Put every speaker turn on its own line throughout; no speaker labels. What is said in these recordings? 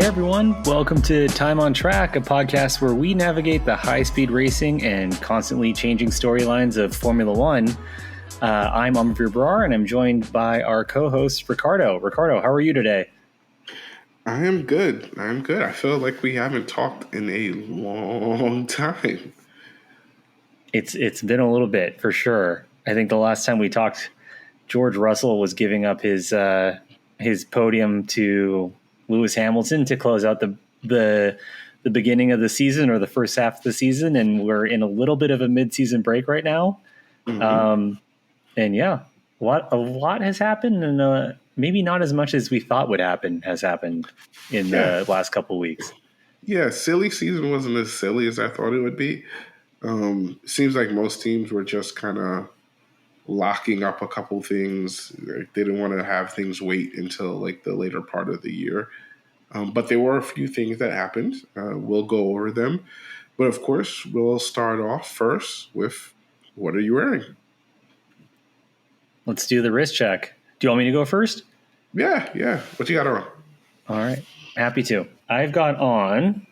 everyone. Welcome to Time on Track, a podcast where we navigate the high-speed racing and constantly changing storylines of Formula One. I'm Amarveer, and I'm joined by our co-host, Ricardo. Ricardo, how are you today?
I am good. I feel like we haven't talked in a long time.
It's been a little bit, for sure. I think the last time we talked, George Russell was giving up his podium to Lewis Hamilton to close out the beginning of the season, or the first half of the season, and we're in a little bit of a mid-season break right now. Mm-hmm. And yeah, a lot has happened, and maybe not as much as we thought would happen has happened in the last couple of weeks.
Yeah, silly season wasn't as silly as I thought it would be. Seems like most teams were just kind of locking up a couple things. They didn't want to have things wait until like the later part of the year. But there were a few things that happened. We'll go over them. But of course, we'll start off first with, what are you wearing?
Let's do the wrist check. Do you want me to go first?
Yeah. What you got on?
All right. Happy to. I've got on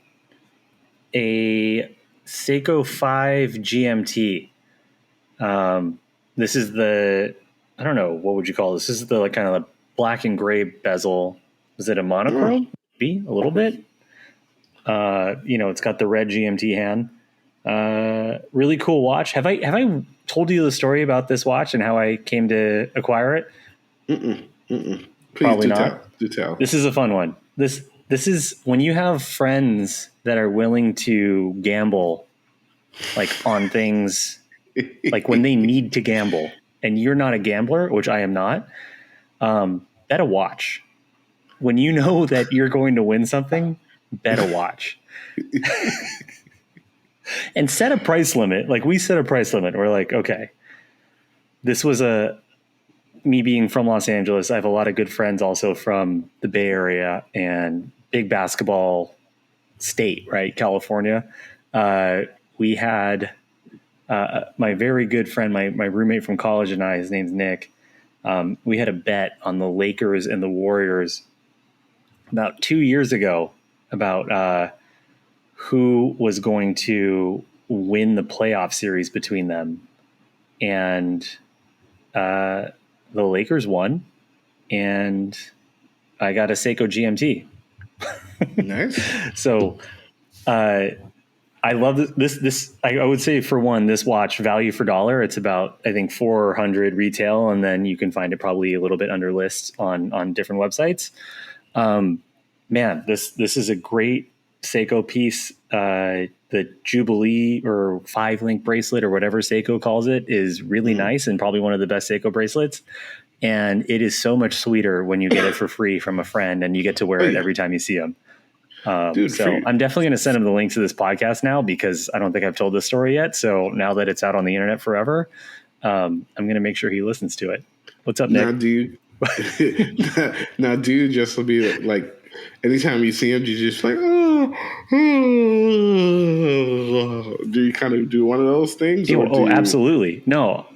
a Seiko 5 GMT. This is I don't know, what would you call this? This is the kind of the black and gray bezel. Is it a monochrome? Maybe a little bit. It's got the red GMT hand. Really cool watch. Have I told you the story about this watch and how I came to acquire it?
Please,
probably not.
Do tell.
This is a fun one. This is when you have friends that are willing to gamble, like on things, like when they need to gamble, and you're not a gambler, which I am not. Bet a watch. When you know that you're going to win something, bet a watch. And set a price limit. Like, we set a price limit. We're like, okay, this was me being from Los Angeles. I have a lot of good friends also from the Bay Area and big basketball state, right? California. We had my very good friend, my roommate from college and I, his name's Nick. We had a bet on the Lakers and the Warriors about 2 years ago about who was going to win the playoff series between them. And the Lakers won, and I got a Seiko GMT.
Nice.
So I love this. I would say, for one, this watch, value for dollar, it's about, I think, $400 retail, and then you can find it probably a little bit under list on different websites. Man, this is a great Seiko piece. The Jubilee or 5-link bracelet, or whatever Seiko calls it, is really nice, and probably one of the best Seiko bracelets. And it is so much sweeter when you get it for free from a friend and you get to wear it every time you see them. So I'm definitely going to send him the link to this podcast now, because I don't think I've told this story yet. So now that it's out on the internet forever, I'm going to make sure he listens to it. What's up, Nick?
Now, do you just be like, anytime you see him, you just like, do you kind of do one of those things?
Absolutely. No.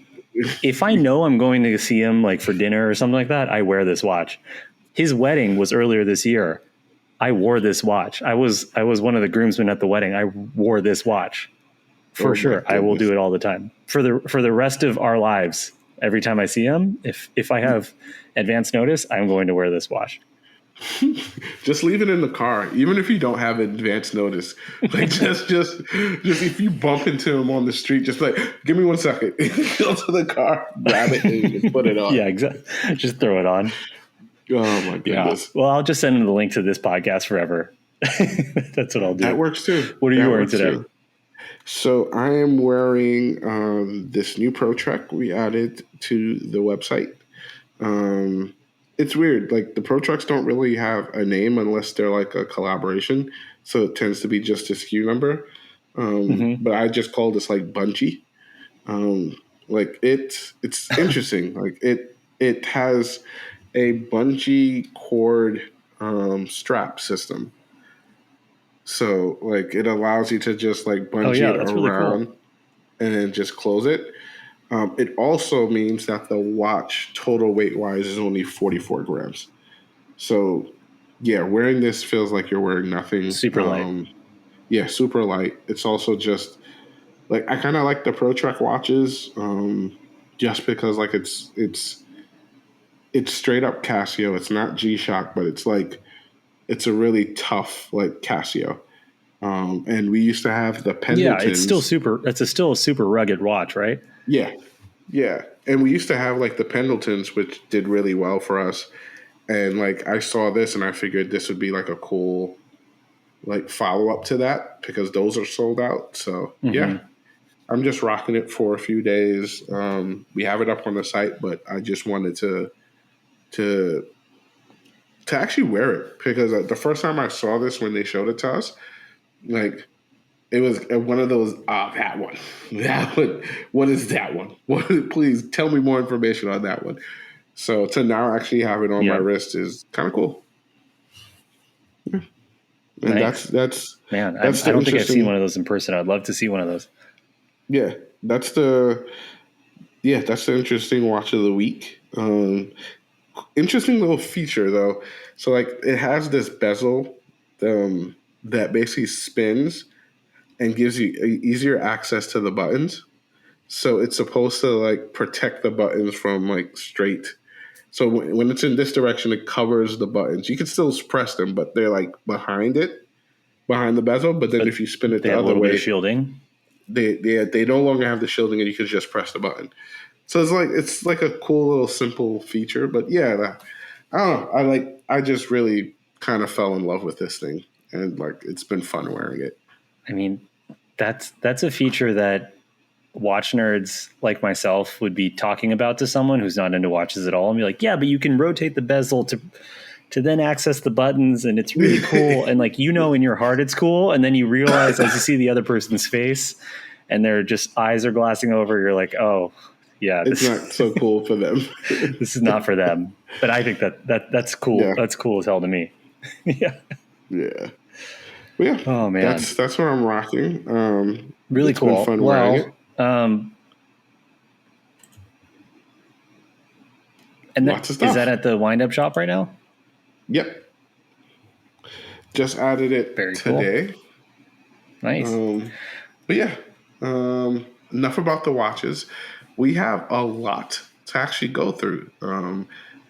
If I know I'm going to see him, like for dinner or something like that, I wear this watch. His wedding was earlier this year. I wore this watch. I was one of the groomsmen at the wedding. I wore this watch for sure. I will do it all the time for the rest of our lives. Every time I see him, if I have advance notice, I'm going to wear this watch.
Just leave it in the car, even if you don't have advance notice. Like just if you bump into him on the street, just like, give me 1 second. Go to the car, grab it, and just put it on.
Yeah, exactly. Just throw it on.
Oh my goodness.
Yeah. Well, I'll just send him the link to this podcast forever. That's what I'll do.
That works too.
What are you wearing today?
So I am wearing this new Pro Trek we added to the website. It's weird. Like, the Pro Trucks don't really have a name unless they're like a collaboration. So it tends to be just a SKU number. But I just call this like Bunchy. Like it's interesting. Like it has a bungee cord strap system. So like it allows you to just like bungee it around really cool. And then just close it. It also means that the watch total weight wise is only 44 grams. So Yeah, wearing this feels like you're wearing nothing.
Super light.
Yeah, super light. It's also just like I kind of like the Pro Trek watches, just because like it's straight up Casio. It's not G Shock, but it's like it's a really tough like Casio. And we used to have the
Yeah, it's still
Pendletons.
super. Still a super rugged watch, right?
Yeah, yeah. And we used to have like the Pendletons, which did really well for us. And like I saw this and I figured this would be like a cool like follow up to that because those are sold out. So yeah,
Mm-hmm.
I'm just rocking it for a few days. We have it up on the site, but I just wanted to to actually wear it because the first time I saw this when they showed it to us, like it was one of those that one, that one. What is that one? What? Please tell me more information on that one. So to now actually have it on my
Yep.
wrist is kind of cool. Yeah. And
Nice. Man,
that's
I
the
don't think I've seen one
interesting.
of those in person. I'd love to see one of those.
Yeah, that's the that's the interesting watch of the week. Interesting little feature though. So like it has this bezel that basically spins and gives you easier access to the buttons. So it's supposed to like protect the buttons from like straight. So when it's in this direction, it covers the buttons. You can still press them, but they're like behind it, behind the bezel. But then
But
if you spin it
they
the
have a
other
little bit of
way,
shielding.
they no longer have the shielding, and you can just press the button. So it's like a cool little simple feature. But yeah, I don't know. I just really kind of fell in love with this thing, and like it's been fun wearing it.
I mean, that's a feature that watch nerds like myself would be talking about to someone who's not into watches at all and be like, yeah, but you can rotate the bezel to then access the buttons and it's really cool. And like, in your heart, it's cool. And then you realize as you see the other person's face and their just eyes are glassing over, you're like, oh yeah,
It's not so cool for them.
this is not for them. But I think that's cool.
Yeah,
That's cool as hell to me. Yeah.
yeah. But yeah,
Oh man.
that's what I'm rocking.
Really
It's been
cool.
fun wearing
Well,
it.
and
Lots of
is that
stuff.
at the wind up shop right now?
Yep. Just added it
Very cool.
today.
Nice.
But yeah, enough about the watches. We have a lot to actually go through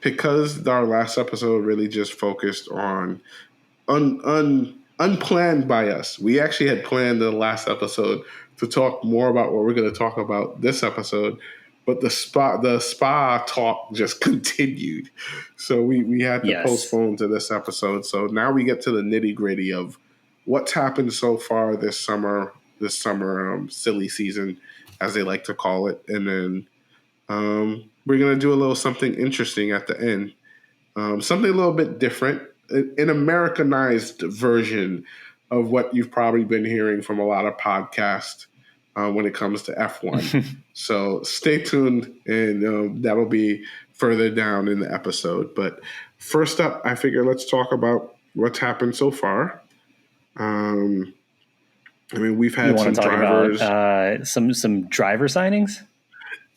because our last episode really just focused on unplanned by us. We actually had planned in the last episode to talk more about what we're going to talk about this episode, but the spa talk just continued, so we had to
Yes.
postpone to this episode. So now we get to the nitty gritty of what's happened so far this summer. This summer silly season, as they like to call it, and then we're gonna do a little something interesting at the end. Something a little bit different, an Americanized version of what you've probably been hearing from a lot of podcasts when it comes to F1. So stay tuned, and that'll be further down in the episode. But first up, I figure let's talk about what's happened so far. I mean, we've
You
had
want
some
to talk about
drivers.
some driver signings?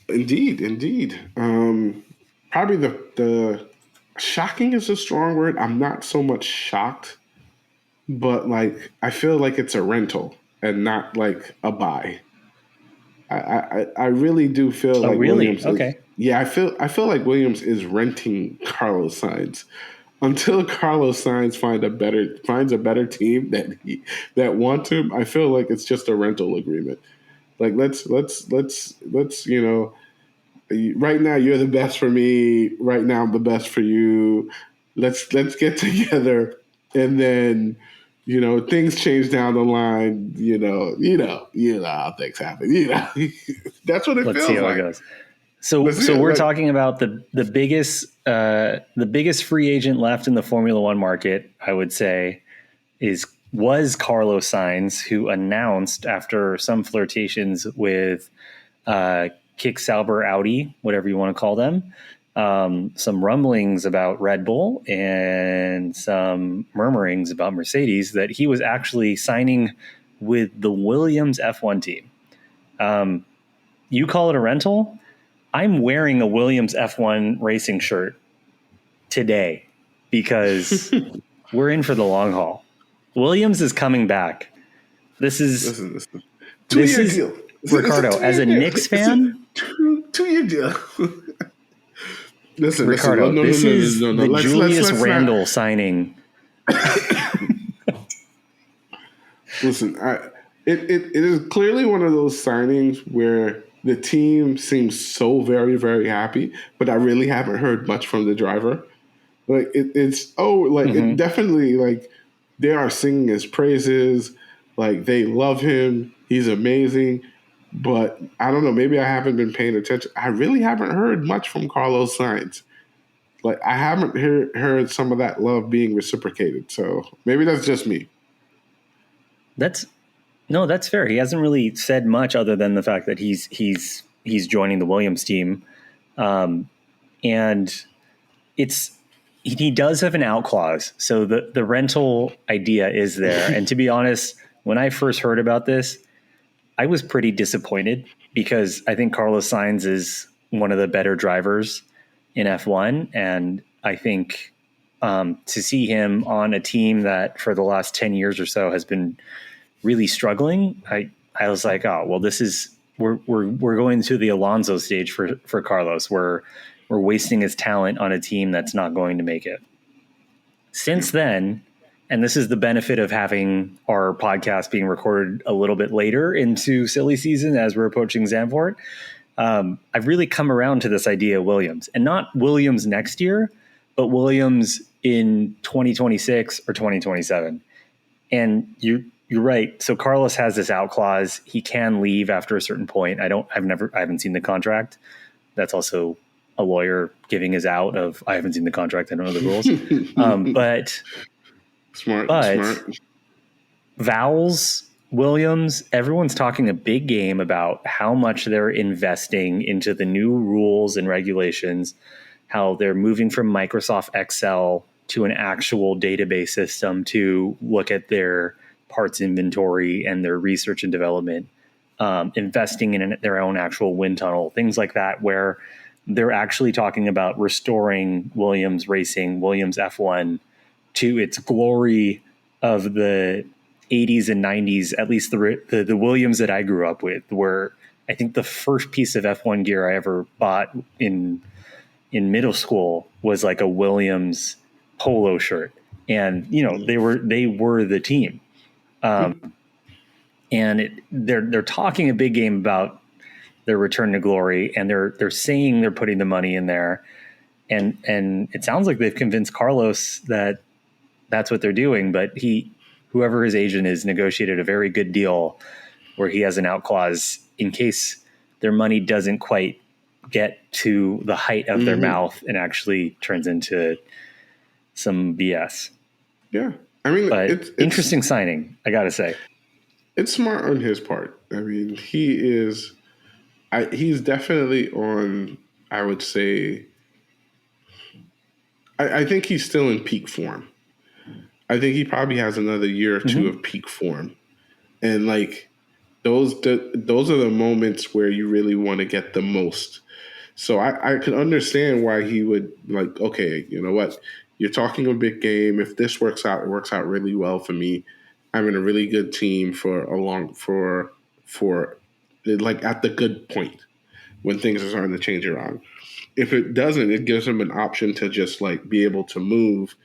Indeed, indeed. Probably the shocking is a strong word. I'm not so much shocked, but like I feel like it's a rental and not like a buy. I really do feel
Oh,
like
really?
Williams is.
Okay.
Yeah, I feel like Williams is renting Carlos Sainz until Carlos Sainz finds a better team that wants him. I feel like it's just a rental agreement. Like let's right now you're the best for me. Right now I'm the best for you. Let's get together, and then things change down the line. You know how things happen. That's what it
Let's see
feels
how it
like.
goes. So
Let's see
so
it.
we're
Like
talking about the biggest free agent left in the Formula One market, I would say, was Carlos Sainz, who announced after some flirtations with Kick Sauber Audi, whatever you want to call them, some rumblings about Red Bull and some murmurings about Mercedes that he was actually signing with the Williams F1 team. You call it a rental? I'm wearing a Williams F1 racing shirt today because we're in for the long haul. Williams is coming back. This is
Listen.
this
2-year
is
deal.
Ricardo,
It's
as a
a 2-year deal.
Knicks fan.
Two-year deal. Listen.
Ricardo,
No.
this is
No.
the Julius
Let's
Randle
not.
signing.
Listen, it is clearly one of those signings where the team seems so very, very happy, but I really haven't heard much from the driver. Like it
Mhm.
definitely, like, they are singing his praises, like they love him, he's amazing. But I don't know, maybe I haven't been paying attention. I really haven't heard much from Carlos Sainz. Like I haven't heard some of that love being reciprocated. So maybe that's just me.
That's fair. He hasn't really said much other than the fact that he's joining the Williams team, and he does have an out clause. So the rental idea is there. And to be honest, when I first heard about this, I was pretty disappointed because I think Carlos Sainz is one of the better drivers in F1, and I think to see him on a team that for the last 10 years or so has been really struggling, I was like, oh well, this is we're going to the Alonso stage for Carlos. We're wasting his talent on a team that's not going to make it. Since then, and this is the benefit of having our podcast being recorded a little bit later into silly season as we're approaching Zandvoort, I've really come around to this idea of Williams, and not Williams next year, but Williams in 2026 or 2027. And you're right. So Carlos has this out clause. He can leave after a certain point. I haven't seen the contract. That's also a lawyer giving his out of, I haven't seen the contract. I don't know the rules. But
Smart.
Vowles, Williams, everyone's talking a big game about how much they're investing into the new rules and regulations, how they're moving from Microsoft Excel to an actual database system to look at their parts inventory and their research and development, investing in their own actual wind tunnel, things like that, where they're actually talking about restoring Williams Racing, Williams F1 to its glory of the 80s and 90s, at least the Williams that I grew up with, were, I think, the first piece of F1 gear I ever bought in middle school was like a Williams polo shirt. And, they were the team. And they're talking a big game about their return to glory, and they're saying they're putting the money in there. And it sounds like they've convinced Carlos that that's what they're doing, but whoever his agent is, negotiated a very good deal where he has an out clause in case their money doesn't quite get to the height of their mouth and actually turns into some BS.
Yeah. I mean,
But
it's
interesting signing, I got to say.
It's smart on his part. I mean, he's definitely on, I would say, I think he's still in peak form. I think he probably has another year or two of peak form. And like those are the moments where you really want to get the most. So I could understand why he would, like, okay, you know what? You're talking a big game. If this works out, it works out really well for me. I'm in a really good team for like at the good point when things are starting to change around. If it doesn't, it gives him an option to just like be able to move.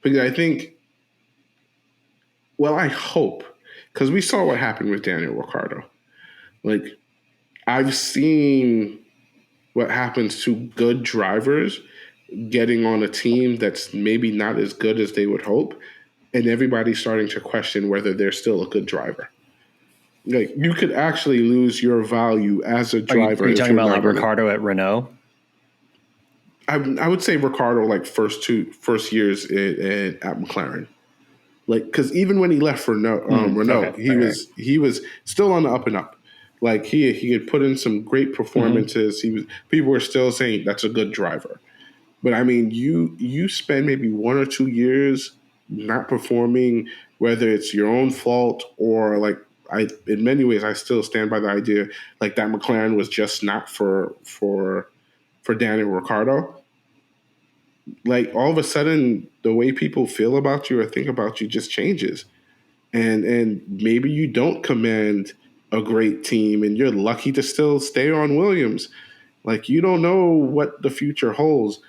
Because I think, well, I hope, because we saw what happened with Daniel Ricciardo. Like, I've seen what happens to good drivers getting on a team that's maybe not as good as they would hope, and everybody's starting to question whether they're still a good driver. Like, you could actually lose your value as a driver.
Are you talking about like Ricardo at Renault?
I would say Ricardo, like first years at McLaren. Like, because even when he left for Renault,
okay,
he was still on the up and up. Like he had put in some great performances. People were still saying that's a good driver. But I mean, you spend maybe 1 or 2 years not performing, whether it's your own fault or like in many ways, I still stand by the idea like that McLaren was just not for Daniel Ricciardo. like all of a sudden the way people feel about you or think about you just changes. And maybe you don't command a great team and you're lucky to still stay on Williams. Like you don't know what the future holds.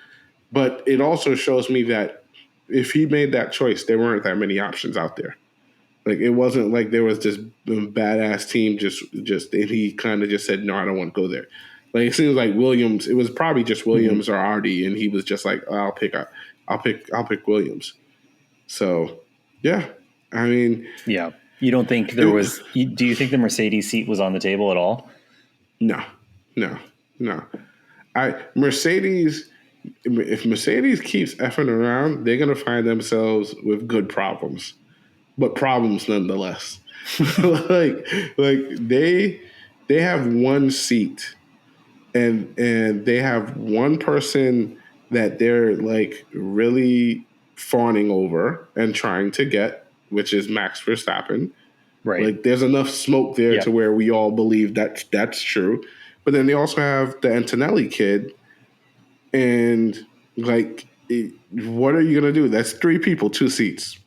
But it also shows me that if he made that choice, there weren't that many options out there. Like it wasn't like there was this badass team just and he kind of just said, no, I don't want to go there. Like it seems like Williams, it was probably just Williams or Artie, and he was just like, oh, I'll pick Williams. So yeah, I mean,
Yeah. You don't think there was? Do you think the Mercedes seat was on the table at all?
no, no, no. Mercedes. If Mercedes keeps effing around, they're gonna find themselves with good problems, but problems nonetheless. like they have one seat, and they have one person that they're like really fawning over and trying to get, which is Max Verstappen.
Right.
Like there's enough smoke there to where we all believe that's true. But then they also have the Antonelli kid. And like, what are you gonna do? That's three people, two seats.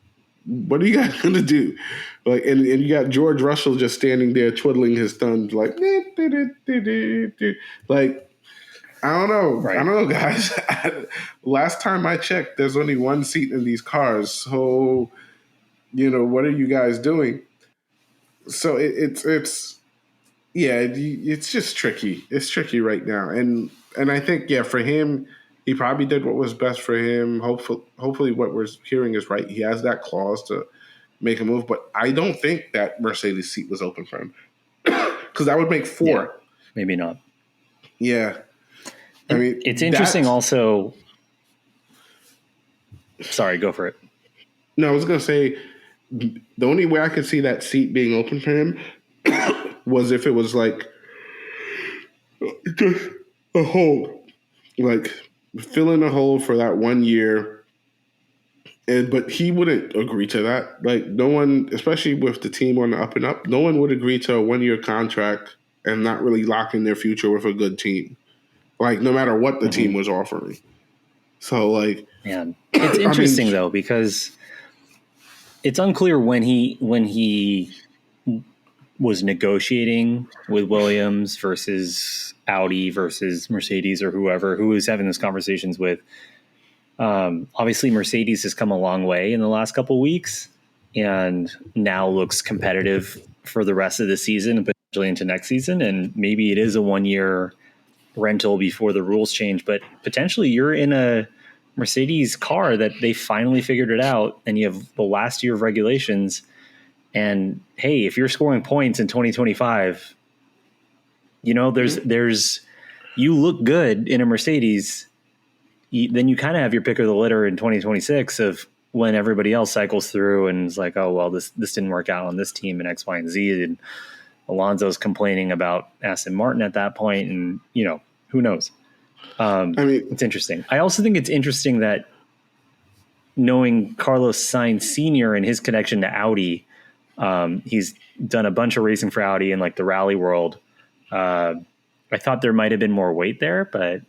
What are you guys gonna do? Like, and you got George Russell just standing there twiddling his thumbs, like, like I don't know,
Right.
I don't know, guys. Last time I checked, there's only one seat in these cars, so what are you guys doing? So it's just tricky. It's tricky right now, and I think for him, he probably did what was best for him. Hopefully, what we're hearing is right. He has that clause to make a move, but I don't think that Mercedes seat was open for him because that would make four.
Yeah, maybe not.
Yeah, I mean,
it's interesting. Also, sorry, go for it.
No, I was gonna say the only way I could see that seat being open for him was if it was like just a hole, like fill in a hole for that 1 year. But he wouldn't agree to that. Like no one, especially with the team on the up and up, no one would agree to a 1 year contract and not really lock in their future with a good team. Like no matter what the team was offering. So like,
man, it's interesting though because it's unclear when he was negotiating with Williams versus Audi versus Mercedes or whoever who was having those conversations with. Obviously, Mercedes has come a long way in the last couple of weeks and now looks competitive for the rest of the season and potentially into next season. And maybe it is a 1 year rental before the rules change, but potentially you're in a Mercedes car that they finally figured it out and you have the last year of regulations. And hey, if you're scoring points in 2025, there's you look good in a Mercedes, then you kind of have your pick of the litter in 2026 of when everybody else cycles through and is like, oh, well, this didn't work out on this team and X, Y, and Z. And Alonso's complaining about Aston Martin at that point. And, who knows? It's interesting. I also think it's interesting that knowing Carlos Sainz Sr. and his connection to Audi, he's done a bunch of racing for Audi in like the rally world. I thought there might have been more weight there, but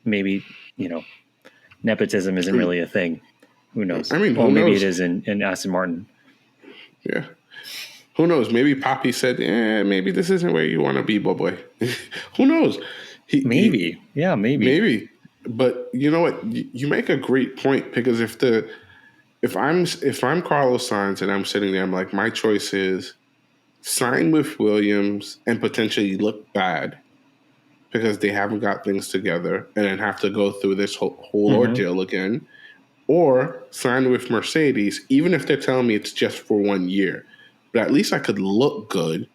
maybe, nepotism isn't really a thing. Who knows? Maybe it is in Aston Martin.
Yeah. Who knows? Maybe Poppy said, maybe this isn't where you want to be, boy. Who knows?
Maybe.
Maybe. But you know what? You make a great point because if I'm Carlos Sainz and I'm sitting there, I'm like, my choice is sign with Williams and potentially look bad because they haven't got things together and then have to go through this whole ordeal again, or sign with Mercedes, even if they're telling me it's just for 1 year. But at least I could look good,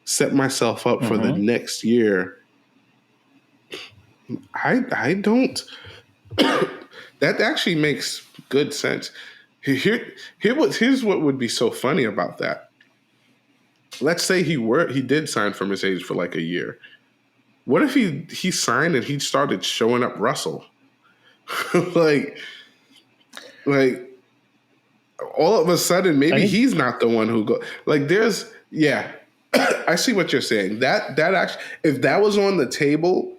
set myself up for the next year. I don't. That actually makes good sense. Here's what would be so funny about that. Let's say he did sign for Mercedes for like a year. What if he signed and he started showing up Russell? like all of a sudden maybe he's not the one who go like there's I see what you're saying. That actually, if that was on the table,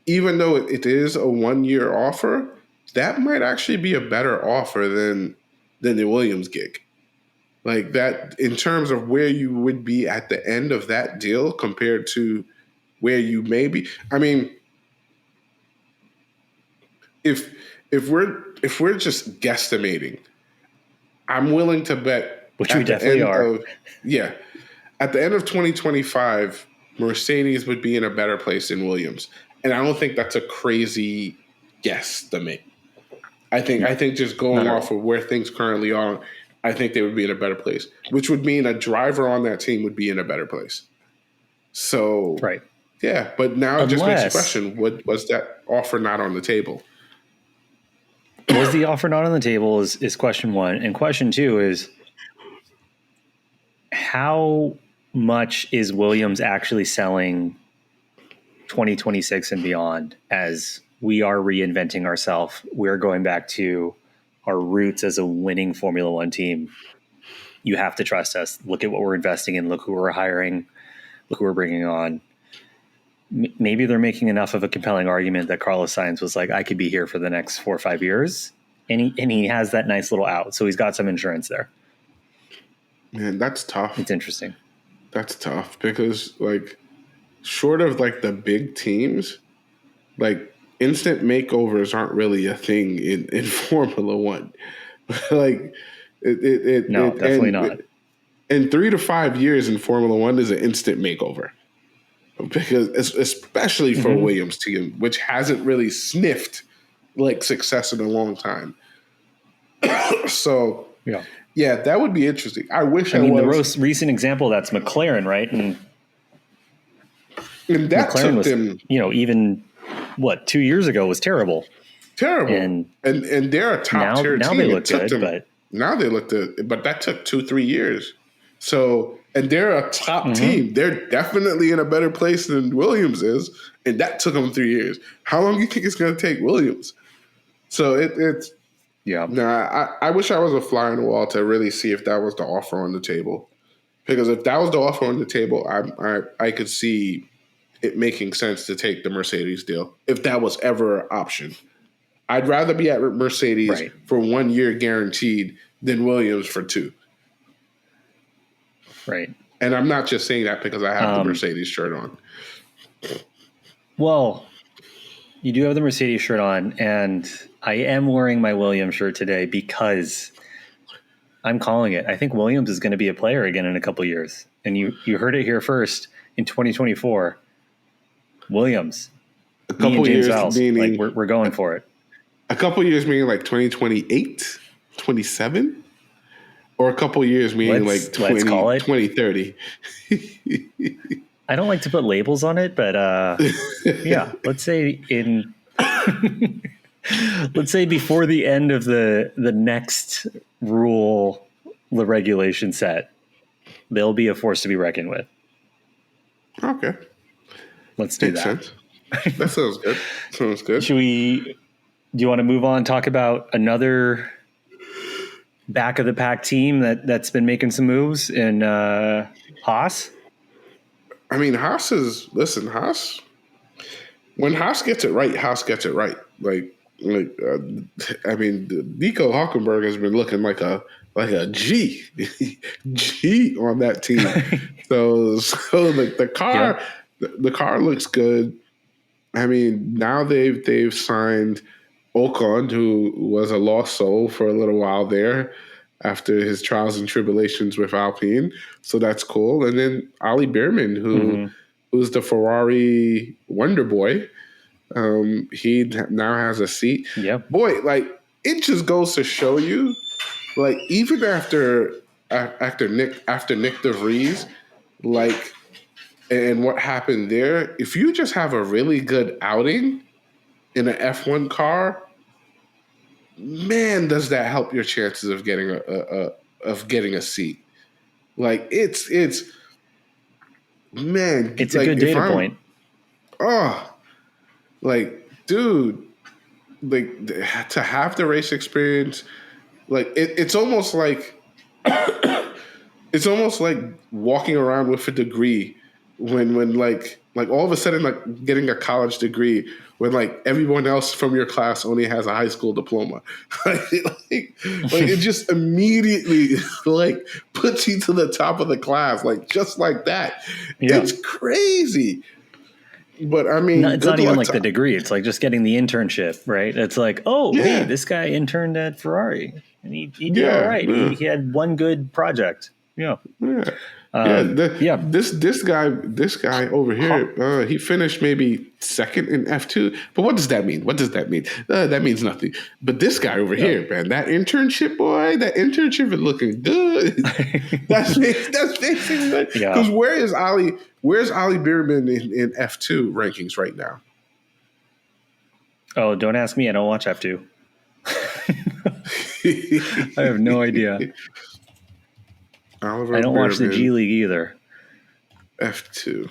even though it is a 1 year offer, that might actually be a better offer than the Williams gig. Like that, in terms of where you would be at the end of that deal compared to where you may be. I mean, if we're just guesstimating, I'm willing to bet,
which we definitely are.
At the end of 2025, Mercedes would be in a better place than Williams, and I don't think that's a crazy guesstimate. I think just going off of where things currently are, I think they would be in a better place, which would mean a driver on that team would be in a better place. So,
right.
Yeah, but now it just makes the question, was that offer not on the table?
Was the offer not on the table is question one. And question two is, how much is Williams actually selling 2026 and beyond as we are reinventing ourselves? We're going back to our roots as a winning Formula One team. You have to trust us. Look at what we're investing in. Look who we're hiring. Look who we're bringing on. Maybe they're making enough of a compelling argument that Carlos Sainz was like, I could be here for the next 4 or 5 years. And he has that nice little out. So he's got some insurance there.
Man, that's tough.
It's interesting.
That's tough because, like, short of, like, the big teams, like, instant makeovers aren't really a thing in Formula One. Like,
definitely not.
In 3 to 5 years in Formula One is an instant makeover. Because especially for a Williams team, which hasn't really sniffed like success in a long time. So yeah, that would be interesting. I wish the
most recent example that's McLaren, right? And
that
McLaren
took them,
even 2 years ago was terrible.
And they're a top tier team.
Now they look good, but
now they look good. But that took 2-3 years. So, and they're a top team. They're definitely in a better place than Williams is, and that took them 3 years. How long do you think it's going to take Williams? So it's I wish I was a fly on the wall to really see if that was the offer on the table, because if that was the offer on the table, I could see it making sense to take the Mercedes deal if that was ever an option. I'd rather be at Mercedes for 1 year guaranteed than Williams for 2.
Right.
And I'm not just saying that because I have the Mercedes shirt on.
Well, you do have the Mercedes shirt on, and I am wearing my Williams shirt today because I'm calling it. I think Williams is going to be a player again in a couple of years. And you heard it here first in 2024. Williams.
A couple of years
Vals,
meaning
like we're going for it.
A couple of years meaning like 2028, 27? Or a couple of years meaning like 2030.
I don't like to put labels on it, but yeah, let's say let's say before the end of the next rule, the regulation set, they'll be a force to be reckoned with.
Okay.
Let's do
Makes
that.
Sense. That sounds good. Sounds good.
Do you want to move on, talk about another back of the pack team that's been making some moves in Haas?
I mean, Haas. When Haas gets it right, Haas gets it right. I mean, Nico Hülkenberg has been looking like a G on that team. so the car looks good. I mean, now they've signed Ocon, who was a lost soul for a little while there after his trials and tribulations with Alpine. So that's cool. And then Ali Bierman, who's the Ferrari Wonder Boy. He now has a seat.
Yeah.
Boy, like, it just goes to show you, like, even after Nick de Vries, like, and what happened there, if you just have a really good outing in an F1 car, man, does that help your chances of getting a seat? Like, it's man,
it's a good data point.
Oh, like, dude, like, to have the race experience, like, it's almost like walking around with a degree when like Like all of a sudden, like getting a college degree when like everyone else from your class only has a high school diploma. like it just immediately like puts you to the top of the class, like just like that.
Yeah.
It's crazy. But I
No,
mean,
it's
good
not even
luck
like the degree. It's like just getting the internship, right? It's like, oh, hey,
yeah,
this guy interned at Ferrari and he did all
yeah,
right.
yeah.
He had one good project. Yeah.
Yeah,
Yeah.
this guy over here, he finished maybe second in F2. But what does that mean? What does that mean? That means nothing. But this guy over here, man, that internship is looking good. that's basically right. Because
Yeah.
where's Ali Bierman in F2 rankings right now?
Oh, don't ask me. I don't watch F2. I have no idea.
Oliver
I don't watch the G
Bierman,
League either.
F2.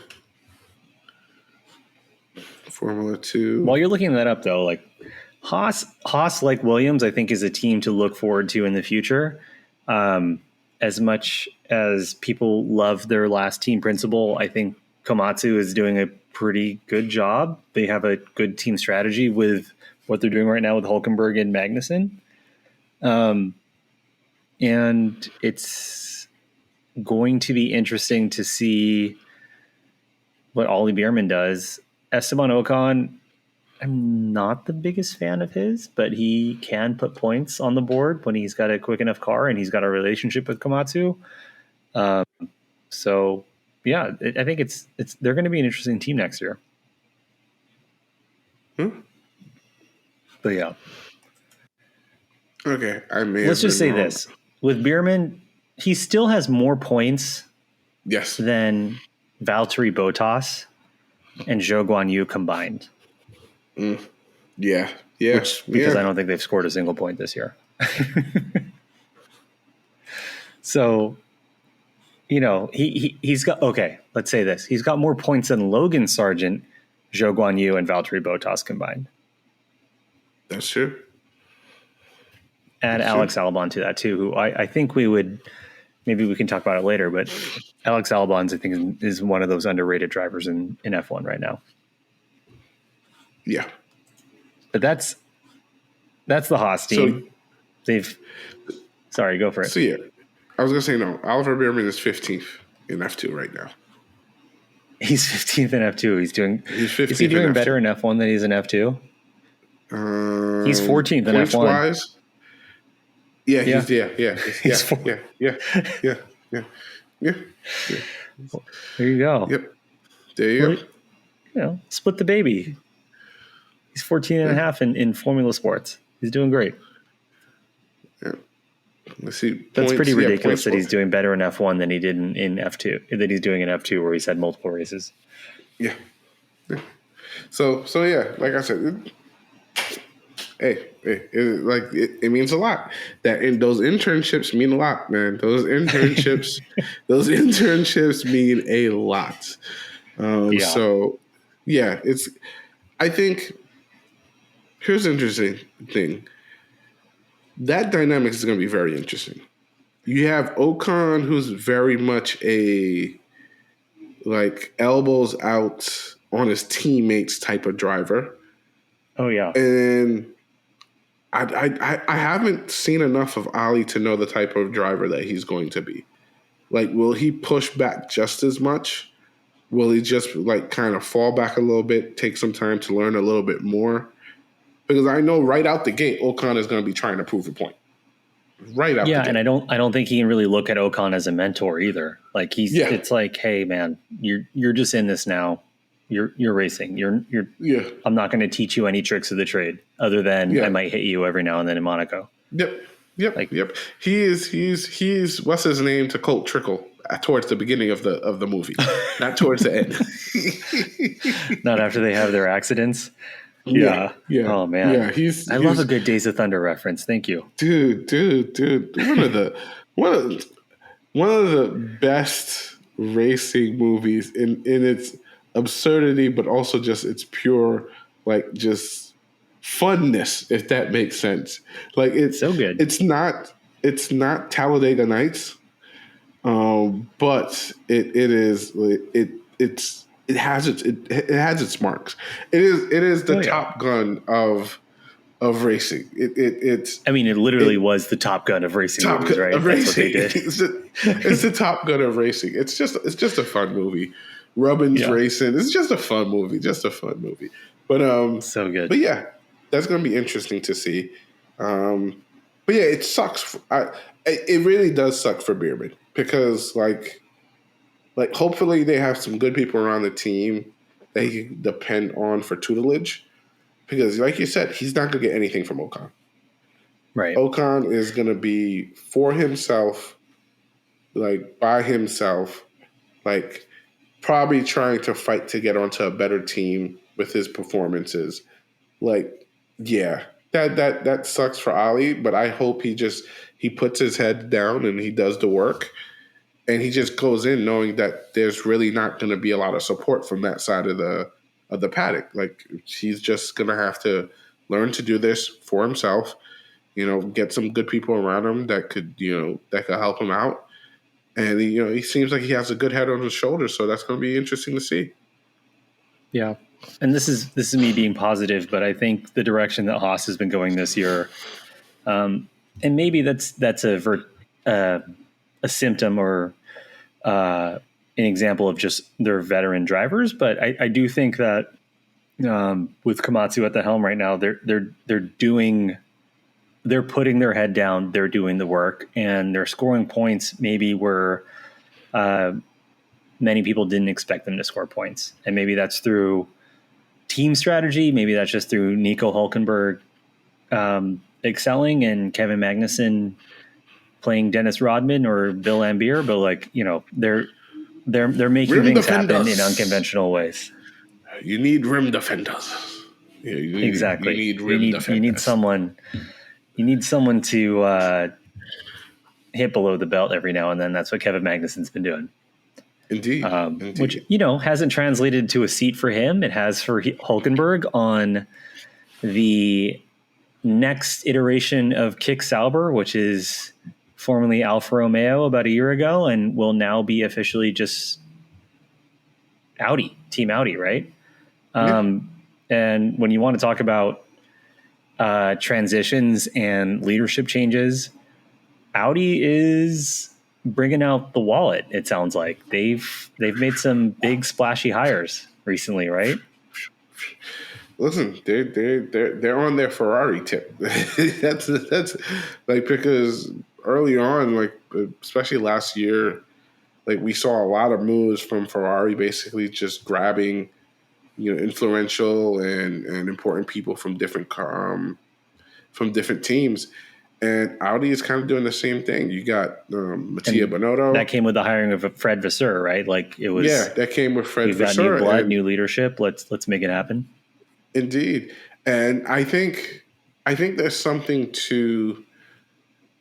Formula 2.
While you're looking that up, though, like Haas, like Williams, I think is a team to look forward to in the future. As much as people love their last team principal, I think Komatsu is doing a pretty good job. They have a good team strategy with what they're doing right now with Hulkenberg and Magnussen. And it's going to be interesting to see what Ollie Bierman does. Esteban Ocon, I'm not the biggest fan of his, but he can put points on the board when he's got a quick enough car and he's got a relationship with Komatsu. So yeah, I think it's they're going to be an interesting team next year. But yeah,
Okay,
let's just say this: with Bierman, he still has more points
yes,
than Valtteri Bottas and Zhou Guanyu combined.
Yeah.
Because I don't think they've scored a single point this year. So, you know, he's got, okay, let's say this. He's got more points than Logan Sargent, Zhou Guanyu, and Valtteri Bottas combined.
That's true.
Add Alex Albon to that too, who I think maybe we can talk about it later, but Alex Albon, I think, is one of those underrated drivers in F1 right now.
Yeah.
But that's the Haas team. So, sorry, go for it.
So yeah, I was gonna say no. Oliver Bierman is 15th in F2 right now.
He's 15th in F2. He's 15th. Is he doing better in F1 than he's in F2? He's 14th in F1. Wise,
yeah. There
you go.
Yep. There you go.
You know, split the baby. He's 14 and a half in Formula Sports. He's doing great.
Yeah. Let's see.
That's pretty ridiculous that he's doing better in F1 than he did in F2. That he's doing in F2 where he's had multiple races.
Yeah. So yeah, like I said, it means a lot. Those internships mean a lot, man. Those internships mean a lot. So yeah, I think here's the interesting thing. That dynamic is going to be very interesting. You have Ocon, who's very much a elbows out on his teammates type of driver.
Oh yeah,
and I haven't seen enough of Ali to know the type of driver that he's going to be. Like, will he push back just as much? Will he just kind of fall back a little bit, take some time to learn a little bit more? Because I know right out the gate, Ocon is going to be trying to prove a point. Right out the gate.
And I don't think he can really look at Ocon as a mentor either. Like it's like, hey man, you're just in this now. You're racing. I'm not going to teach you any tricks of the trade other than I might hit you every now and then in Monaco.
Yep. He's what's his name to Colt Trickle towards the beginning of the movie, not towards the end.
Not after they have their accidents. Yeah. Oh man. Yeah. I love a good Days of Thunder reference. Thank you,
dude. One of the best racing movies in its absurdity, but also just its pure just funness, if that makes sense. It's
so good.
It's not Talladega Nights, but it's it has its marks. It is the
Oh yeah.
Top Gun of racing. It's
I mean, it literally was the Top Gun of racing
Top
movies,
Gun
right?
of
That's what they
racing.
did.
It's the Top Gun of racing. It's just a fun movie. Rubbin's
Yeah.
racing. It's just a fun movie. Just a fun movie.
So good.
But yeah, that's going to be interesting to see. But yeah, it sucks. It really does suck for Bierman because like hopefully they have some good people around the team that he can depend on for tutelage. Because like you said, he's not going to get anything from Ocon.
Right.
Ocon is going to be for himself, like by himself, like probably trying to fight to get onto a better team with his performances. Like, yeah, that sucks for Ali, but I hope he puts his head down and he does the work and he just goes in knowing that there's really not going to be a lot of support from that side of the paddock. Like he's just going to have to learn to do this for himself. Get some good people around him that could help him out. And he seems like he has a good head on his shoulders, so that's going to be interesting to see.
Yeah. And this is me being positive, but I think the direction that Haas has been going this year, and maybe that's a symptom or an example of just their veteran drivers. But I do think that with Komatsu at the helm right now, they're putting their head down, they're doing the work, and they're scoring points maybe where many people didn't expect them to score points. And maybe that's through team strategy. Maybe that's just through Nico Hulkenberg excelling and Kevin Magnussen playing Dennis Rodman or Bill Lambier. But they're making
Rim
things happen
defenders.
in unconventional ways.
You need rim defenders. Yeah,
Exactly.
You need rim defenders.
You need someone to hit below the belt every now and then. That's what Kevin Magnussen's been doing.
Indeed.
Which, hasn't translated to a seat for him. It has for Hulkenberg on the next iteration of Kick Sauber, which is formerly Alfa Romeo about a year ago and will now be officially just Audi, Team Audi, right?
Yeah.
And when you want to talk about transitions and leadership changes, Audi is bringing out the wallet. It sounds like they've made some big splashy hires recently, right?
Listen, they're on their Ferrari tip. that's like because early on, like especially last year, like we saw a lot of moves from Ferrari, basically just grabbing influential and important people from different teams. And Audi is kind of doing the same thing. You got Mattia Binotto.
That came with the hiring of Fred Vasseur, right? Like it was.
Yeah, that came with Fred
Vasseur. We've got new blood, new leadership. Let's make it happen.
Indeed, and I think there's something to,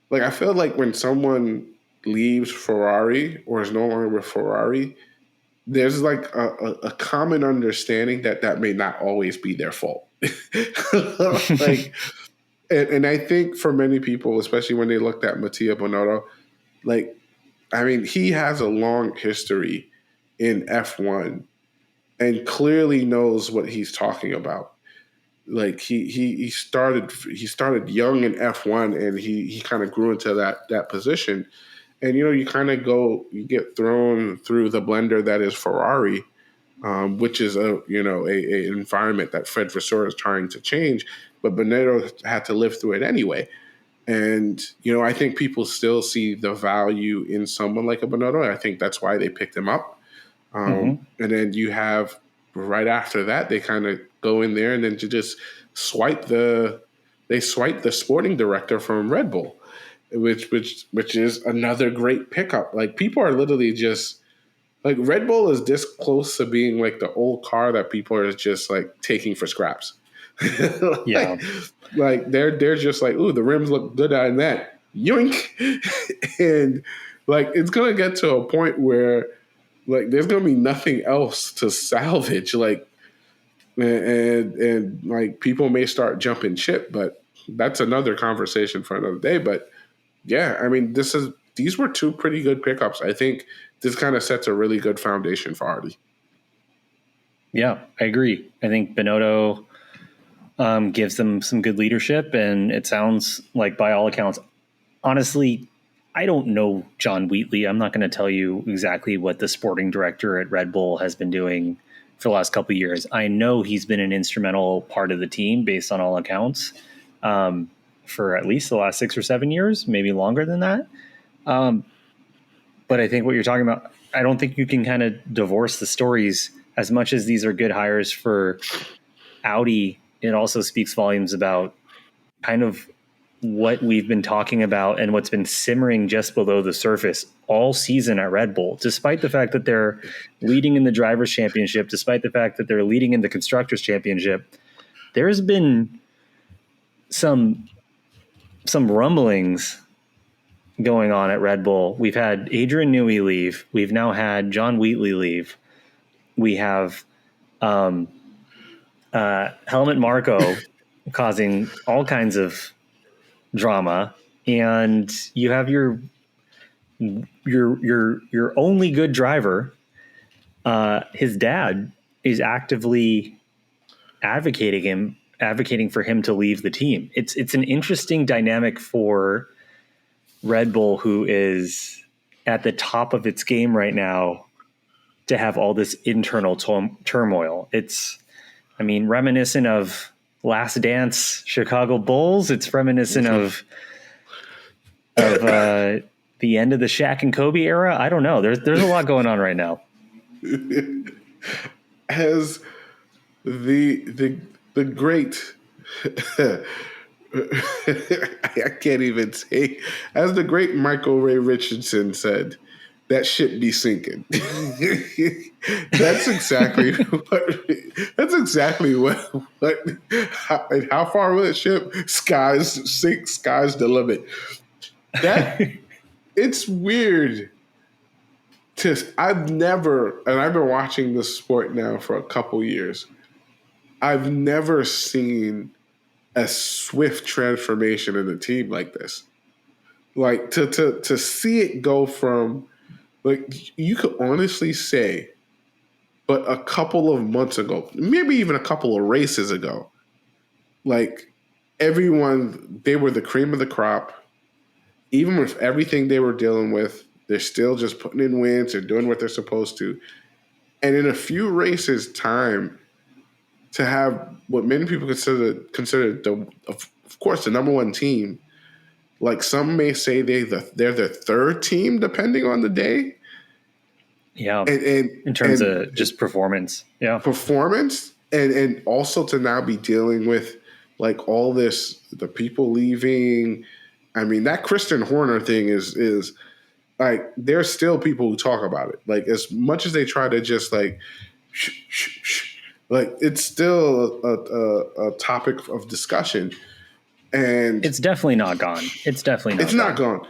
like, I feel like when someone leaves Ferrari or is no longer with Ferrari, there's like a common understanding that may not always be their fault. Like. And I think for many people, especially when they looked at Mattia Binotto, like, I mean, he has a long history in F1 and clearly knows what he's talking about. Like he started young in F1 and he kind of grew into that position. And you get thrown through the blender that is Ferrari, which is a environment that Fred Vasseur is trying to change. But Binotto had to live through it anyway. And, I think people still see the value in someone like a Binotto. I think that's why they picked him up. And then you have, right after that, they kind of go in there and then to just swipe the sporting director from Red Bull, which is another great pickup. Like, people are literally just, like, Red Bull is this close to being like the old car that people are just like taking for scraps.
Yeah.
Like they're just like, ooh, the rims look good on that. Yoink. And like it's gonna get to a point where like there's gonna be nothing else to salvage. Like and like people may start jumping ship, but that's another conversation for another day. But yeah, I mean these were two pretty good pickups. I think this kind of sets a really good foundation for Audi.
Yeah, I agree. I think Binotto gives them some good leadership, and it sounds like, by all accounts, honestly, I don't know John Wheatley. I'm not going to tell you exactly what the sporting director at Red Bull has been doing for the last couple of years. I know he's been an instrumental part of the team based on all accounts for at least the last 6 or 7 years, maybe longer than that. But I think what you're talking about, I don't think you can kind of divorce the stories. As much as these are good hires for Audi, it also speaks volumes about kind of what we've been talking about and what's been simmering just below the surface all season at Red Bull, despite the fact that they're leading in the Drivers' Championship, despite the fact that they're leading in the Constructors' Championship. There's been some rumblings going on at Red Bull. We've had Adrian Newey leave. We've now had John Wheatley leave. We have Helmut Marko causing all kinds of drama, and you have your only good driver. His dad is actively advocating for him to leave the team. It's an interesting dynamic for Red Bull, who is at the top of its game right now, to have all this internal turmoil. It's, I mean, reminiscent of Last Dance Chicago Bulls. It's reminiscent of the end of the Shaq and Kobe era. I don't know. There's a lot going on right now.
As the great I can't even say, as the great Michael Ray Richardson said, that shit be sinking. That's exactly what how far will it ship? Sky's the limit. That it's weird. I've been watching this sport now for a couple years. I've never seen a swift transformation in a team like this. Like to see it go from, like, you could honestly say, but a couple of months ago, maybe even a couple of races ago, like, everyone, they were the cream of the crop. Even with everything they were dealing with, they're still just putting in wins. They're doing what they're supposed to. And in a few races' time, to have what many people consider of course, the number one team. Like, some may say they're the third team, depending on the day.
Yeah, and in terms of just performance. Yeah,
performance, and also to now be dealing with, like, all this, the people leaving. I mean, that Christian Horner thing is like, there's still people who talk about it. Like, as much as they try to just, like, like, it's still a topic of discussion. And
it's definitely not gone. It's not
gone.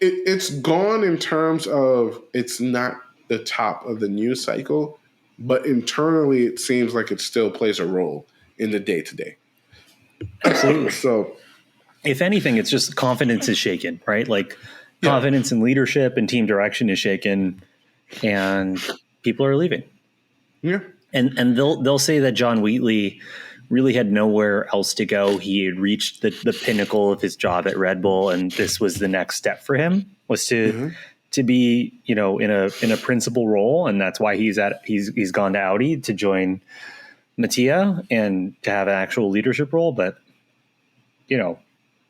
It's gone in terms of, it's not the top of the news cycle, but internally it seems like it still plays a role in the day-to-day.
Absolutely.
So,
if anything, it's just confidence is shaken, right? Like, confidence in leadership and team direction is shaken, and people are leaving.
Yeah.
And they'll say that John Wheatley really had nowhere else to go. He had reached the pinnacle of his job at Red Bull, and this was the next step for him, was to be, in a principal role, and that's why he's gone to Audi to join Mattia and to have an actual leadership role. But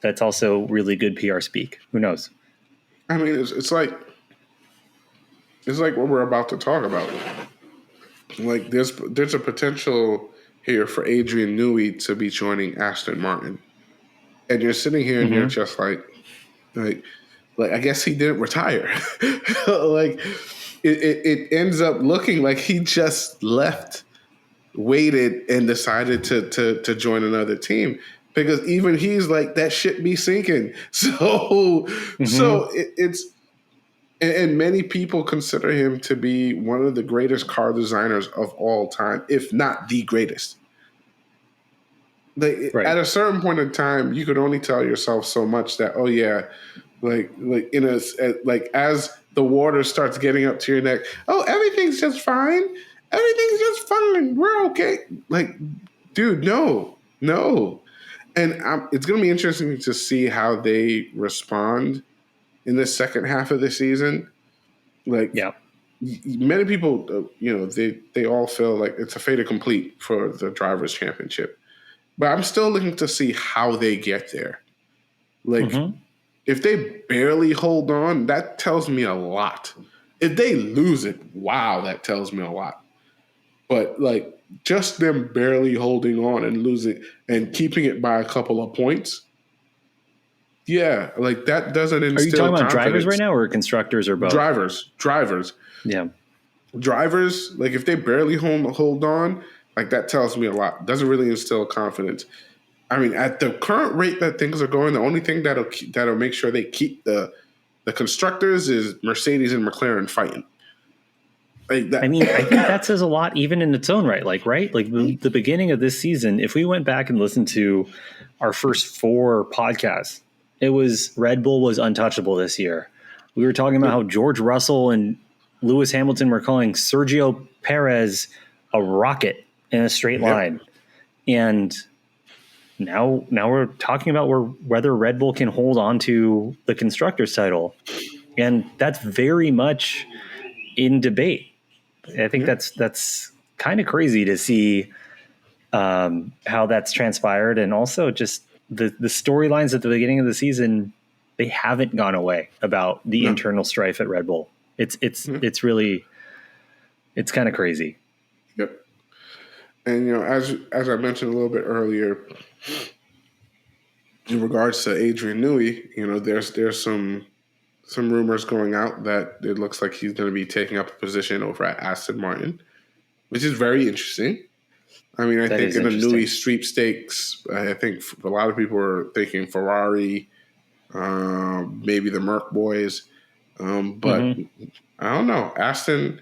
that's also really good PR speak. Who knows?
I mean, it's like what we're about to talk about. Like, there's a potential here for Adrian Newey to be joining Aston Martin, and you're sitting here and you're just like I guess he didn't retire. Like, it ends up looking like he just left, waited, and decided to join another team, because even he's like, that shit be sinking. So it's. And many people consider him to be one of the greatest car designers of all time, if not the greatest. Right. At a certain point in time, you could only tell yourself so much that, oh yeah, like as the water starts getting up to your neck, oh, everything's just fine. everything's just fine. We're okay. Like, dude, no. And it's going to be interesting to see how they respond in the second half of the season. Like,
Yeah.
many people, they all feel like it's a fait accompli for the Drivers' Championship. But I'm still looking to see how they get there. Like, if they barely hold on, that tells me a lot. If they lose it, wow, that tells me a lot. But, like, just them barely holding on and losing and keeping it by a couple of points, yeah, like, that doesn't instill
Are you talking about
confidence.
drivers right now or constructors or both?
Drivers.
Yeah.
Drivers, like, if they barely hold on, like, that tells me a lot. Doesn't really instill confidence. I mean, at the current rate that things are going, the only thing that'll make sure they keep the constructors is Mercedes and McLaren fighting. Like that.
I mean, I think that says a lot even in its own right. Like, right? Like the beginning of this season, if we went back and listened to our first 4 podcasts, it was Red Bull was untouchable this year. We were talking about how George Russell and Lewis Hamilton were calling Sergio Perez a rocket in a straight line. And now we're talking about whether Red Bull can hold on to the constructors title. And that's very much in debate. I think that's kind of crazy to see how that's transpired. And also just the storylines at the beginning of the season, they haven't gone away about the internal strife at Red Bull. It's really, it's kind of crazy.
Yep. And, as I mentioned a little bit earlier, in regards to Adrian Newey, there's some rumors going out that it looks like he's going to be taking up a position over at Aston Martin, which is very interesting. I mean, I think in the Newey sweepstakes, I think a lot of people are thinking Ferrari, maybe the Merc boys, but I don't know. Aston,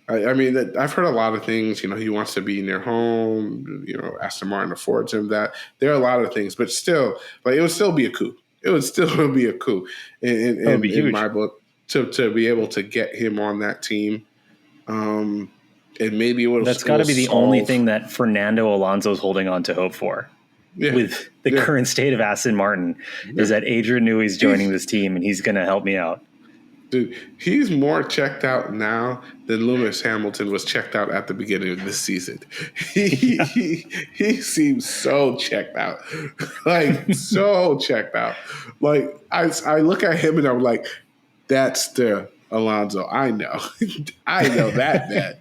I mean, I've heard a lot of things. He wants to be near home. Aston Martin affords him that. There are a lot of things, but still, like, it would still be a coup. It would still be a coup in my book to be able to get him on that team. And maybe that's
got to be the only thing that Fernando Alonso is holding on to hope for. With the current state of Aston Martin, is that Adrian Newey's joining this team and he's going to help me out.
Dude, he's more checked out than Lewis Hamilton was checked out at the beginning of this season. He seems so checked out. Like, so checked out. Like, I look at him and I'm like, that's the Alonso I know. I know that man.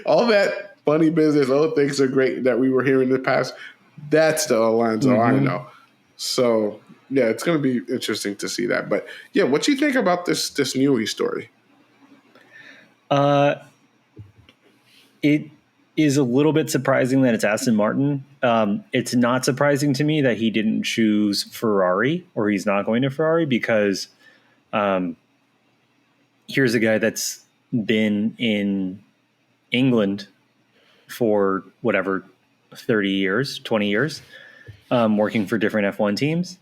All that funny business, all things are great that we were hearing in the past, that's the Alonso I know. So, yeah, it's going to be interesting to see that. But, yeah, what do you think about this Newey story?
It is a little bit surprising that it's Aston Martin. It's not surprising to me that he didn't choose Ferrari, or he's not going to Ferrari, because here's a guy that's been in England for 30 years, 20 years, working for different F1 teams.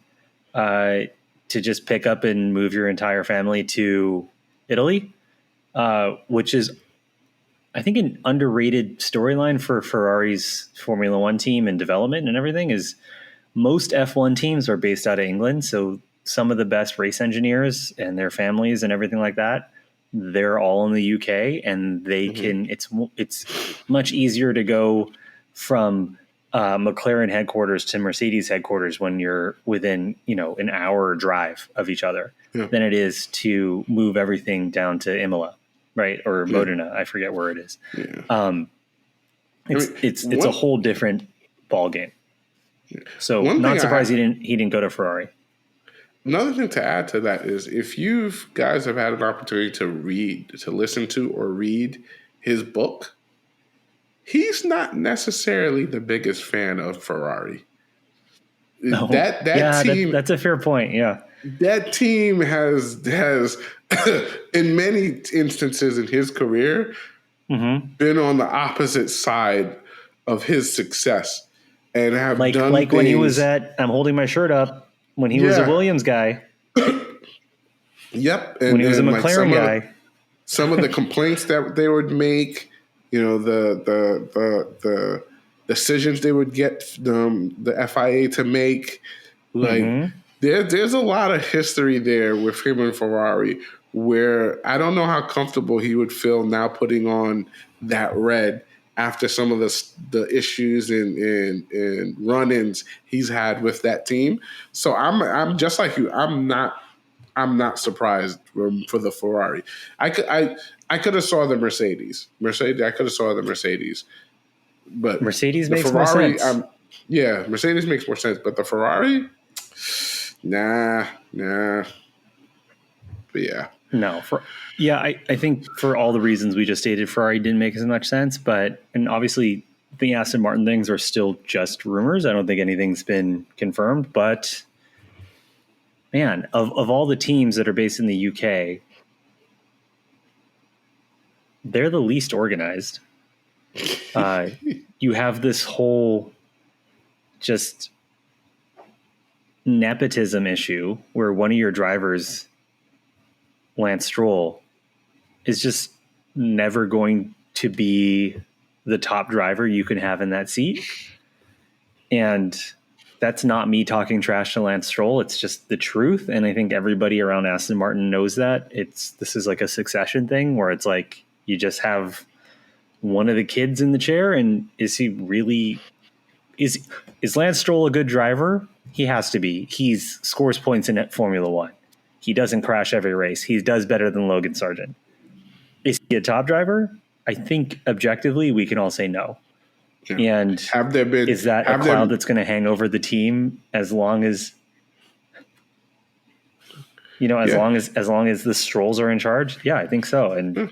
To just pick up and move your entire family to Italy, which is, I think, an underrated storyline for Ferrari's Formula One team and development and everything. Is most F1 teams are based out of England. So some of the best race engineers and their families and everything like that, they're all in the UK, and they can, it's much easier to go from McLaren headquarters to Mercedes headquarters when you're within, an hour drive of each other than it is to move everything down to Imola, right? Or Modena. I forget where it is. It's a whole different ball game. So not surprised he didn't go to Ferrari.
Another thing to add to that is, if you guys have had an opportunity to listen to or read his book, he's not necessarily the biggest fan of Ferrari.
No.
That team,
that's a fair point. Yeah.
That team has in many instances in his career been on the opposite side of his success, and have done
like when he was at, I'm holding my shirt up, when he was a Williams guy.
Yep.
When he was a McLaren guy.
Some of the complaints that they would make, the decisions they would get the FIA to make. Like
Mm-hmm.
there's a lot of history there with him and Ferrari, where I don't know how comfortable he would feel now putting on that red after some of the issues and run-ins he's had with that team. So I'm just like you. I'm not surprised for the Ferrari. I could have saw the Mercedes. I could have saw the Mercedes, but
Mercedes
the
makes more
Ferrari.
sense.
Yeah, Mercedes makes more sense, but the Ferrari, nah. But yeah,
No, I think for all the reasons we just stated, Ferrari didn't make as much sense. And obviously, the Aston Martin things are still just rumors. I don't think anything's been confirmed. But man, of all the teams that are based in the UK, they're the least organized. You have this whole just nepotism issue where one of your drivers, Lance Stroll, is just never going to be the top driver you can have in that seat. And that's not me talking trash to Lance Stroll. It's just the truth. And I think everybody around Aston Martin knows that. This is like a succession thing where it's like you just have one of the kids in the chair. And is Lance Stroll a good driver? He has to be. He scores points in Formula One. He doesn't crash every race. He does better than Logan Sargent. Is he a top driver? I think objectively we can all say no. Yeah. And is that a cloud that's going to hang over the team as long as long as the Strolls are in charge? Yeah, I think so. And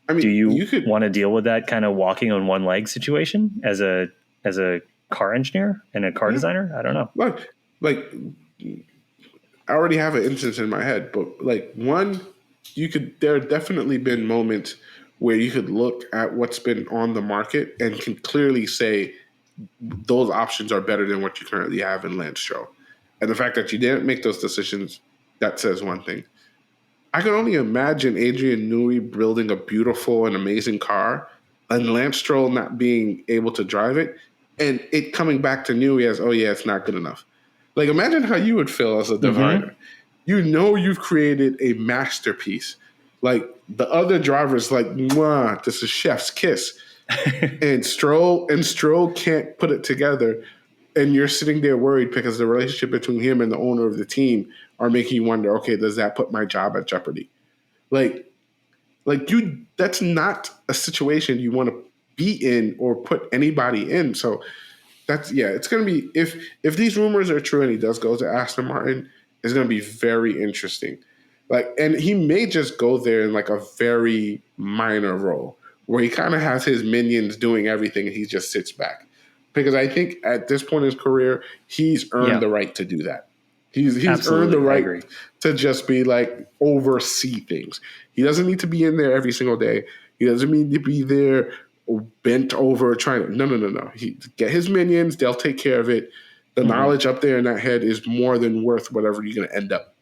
do you want to deal with that kind of walking on one leg situation as a car engineer and a car designer? I don't know.
Like I already have an instance in my head, but there have definitely been moments where you could look at what's been on the market and can clearly say those options are better than what you currently have in Lance Stroll. And the fact that you didn't make those decisions, that says one thing. I can only imagine Adrian Newey building a beautiful and amazing car and Lance Stroll not being able to drive it and it coming back to Newey as, oh yeah, it's not good enough. Like imagine how you would feel as a designer. Mm-hmm. You've created a masterpiece. Like the other drivers, like, mwah, this is chef's kiss. and Stroll can't put it together. And you're sitting there worried because the relationship between him and the owner of the team are making you wonder, okay, does that put my job at jeopardy? That's not a situation you want to be in or put anybody in. So it's going to be, if these rumors are true and he does go to Aston Martin, it's going to be very interesting. And he may just go there in like a very minor role where he kind of has his minions doing everything and he just sits back. Because I think at this point in his career, he's earned the right to do that. He's earned the right to just be like oversee things. He doesn't need to be in there every single day. He doesn't need to be there bent over trying to. No. He get his minions. They'll take care of it. The knowledge up there in that head is more than worth whatever you're going to end up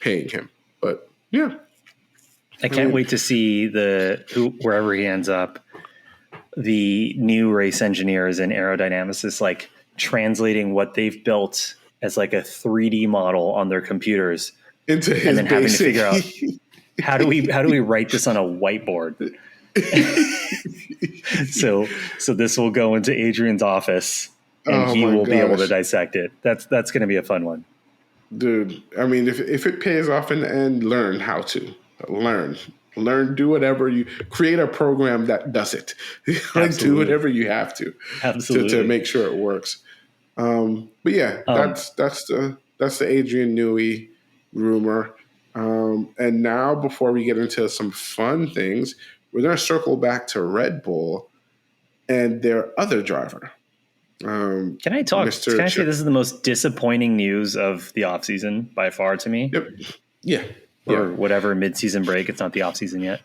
paying him. But yeah,
I can't wait to see wherever he ends up, the new race engineers and aerodynamicists like translating what they've built as like a 3D model on their computers
into his
and then having to figure out how do we write this on a whiteboard. So this will go into Adrian's office and he will be able to dissect it. That's going to be a fun one.
Dude, I mean, if it pays off in the end, learn how to. Learn, do whatever you create a program that does it. Do whatever you have to.
Absolutely.
To make sure it works. But yeah, that's the Adrian Newey rumor. And now before we get into some fun things, we're going to circle back to Red Bull and their other driver.
Can I say this is the most disappointing news of the offseason by far to me?
Yep. Yeah.
Or whatever mid-season break. It's not the offseason yet.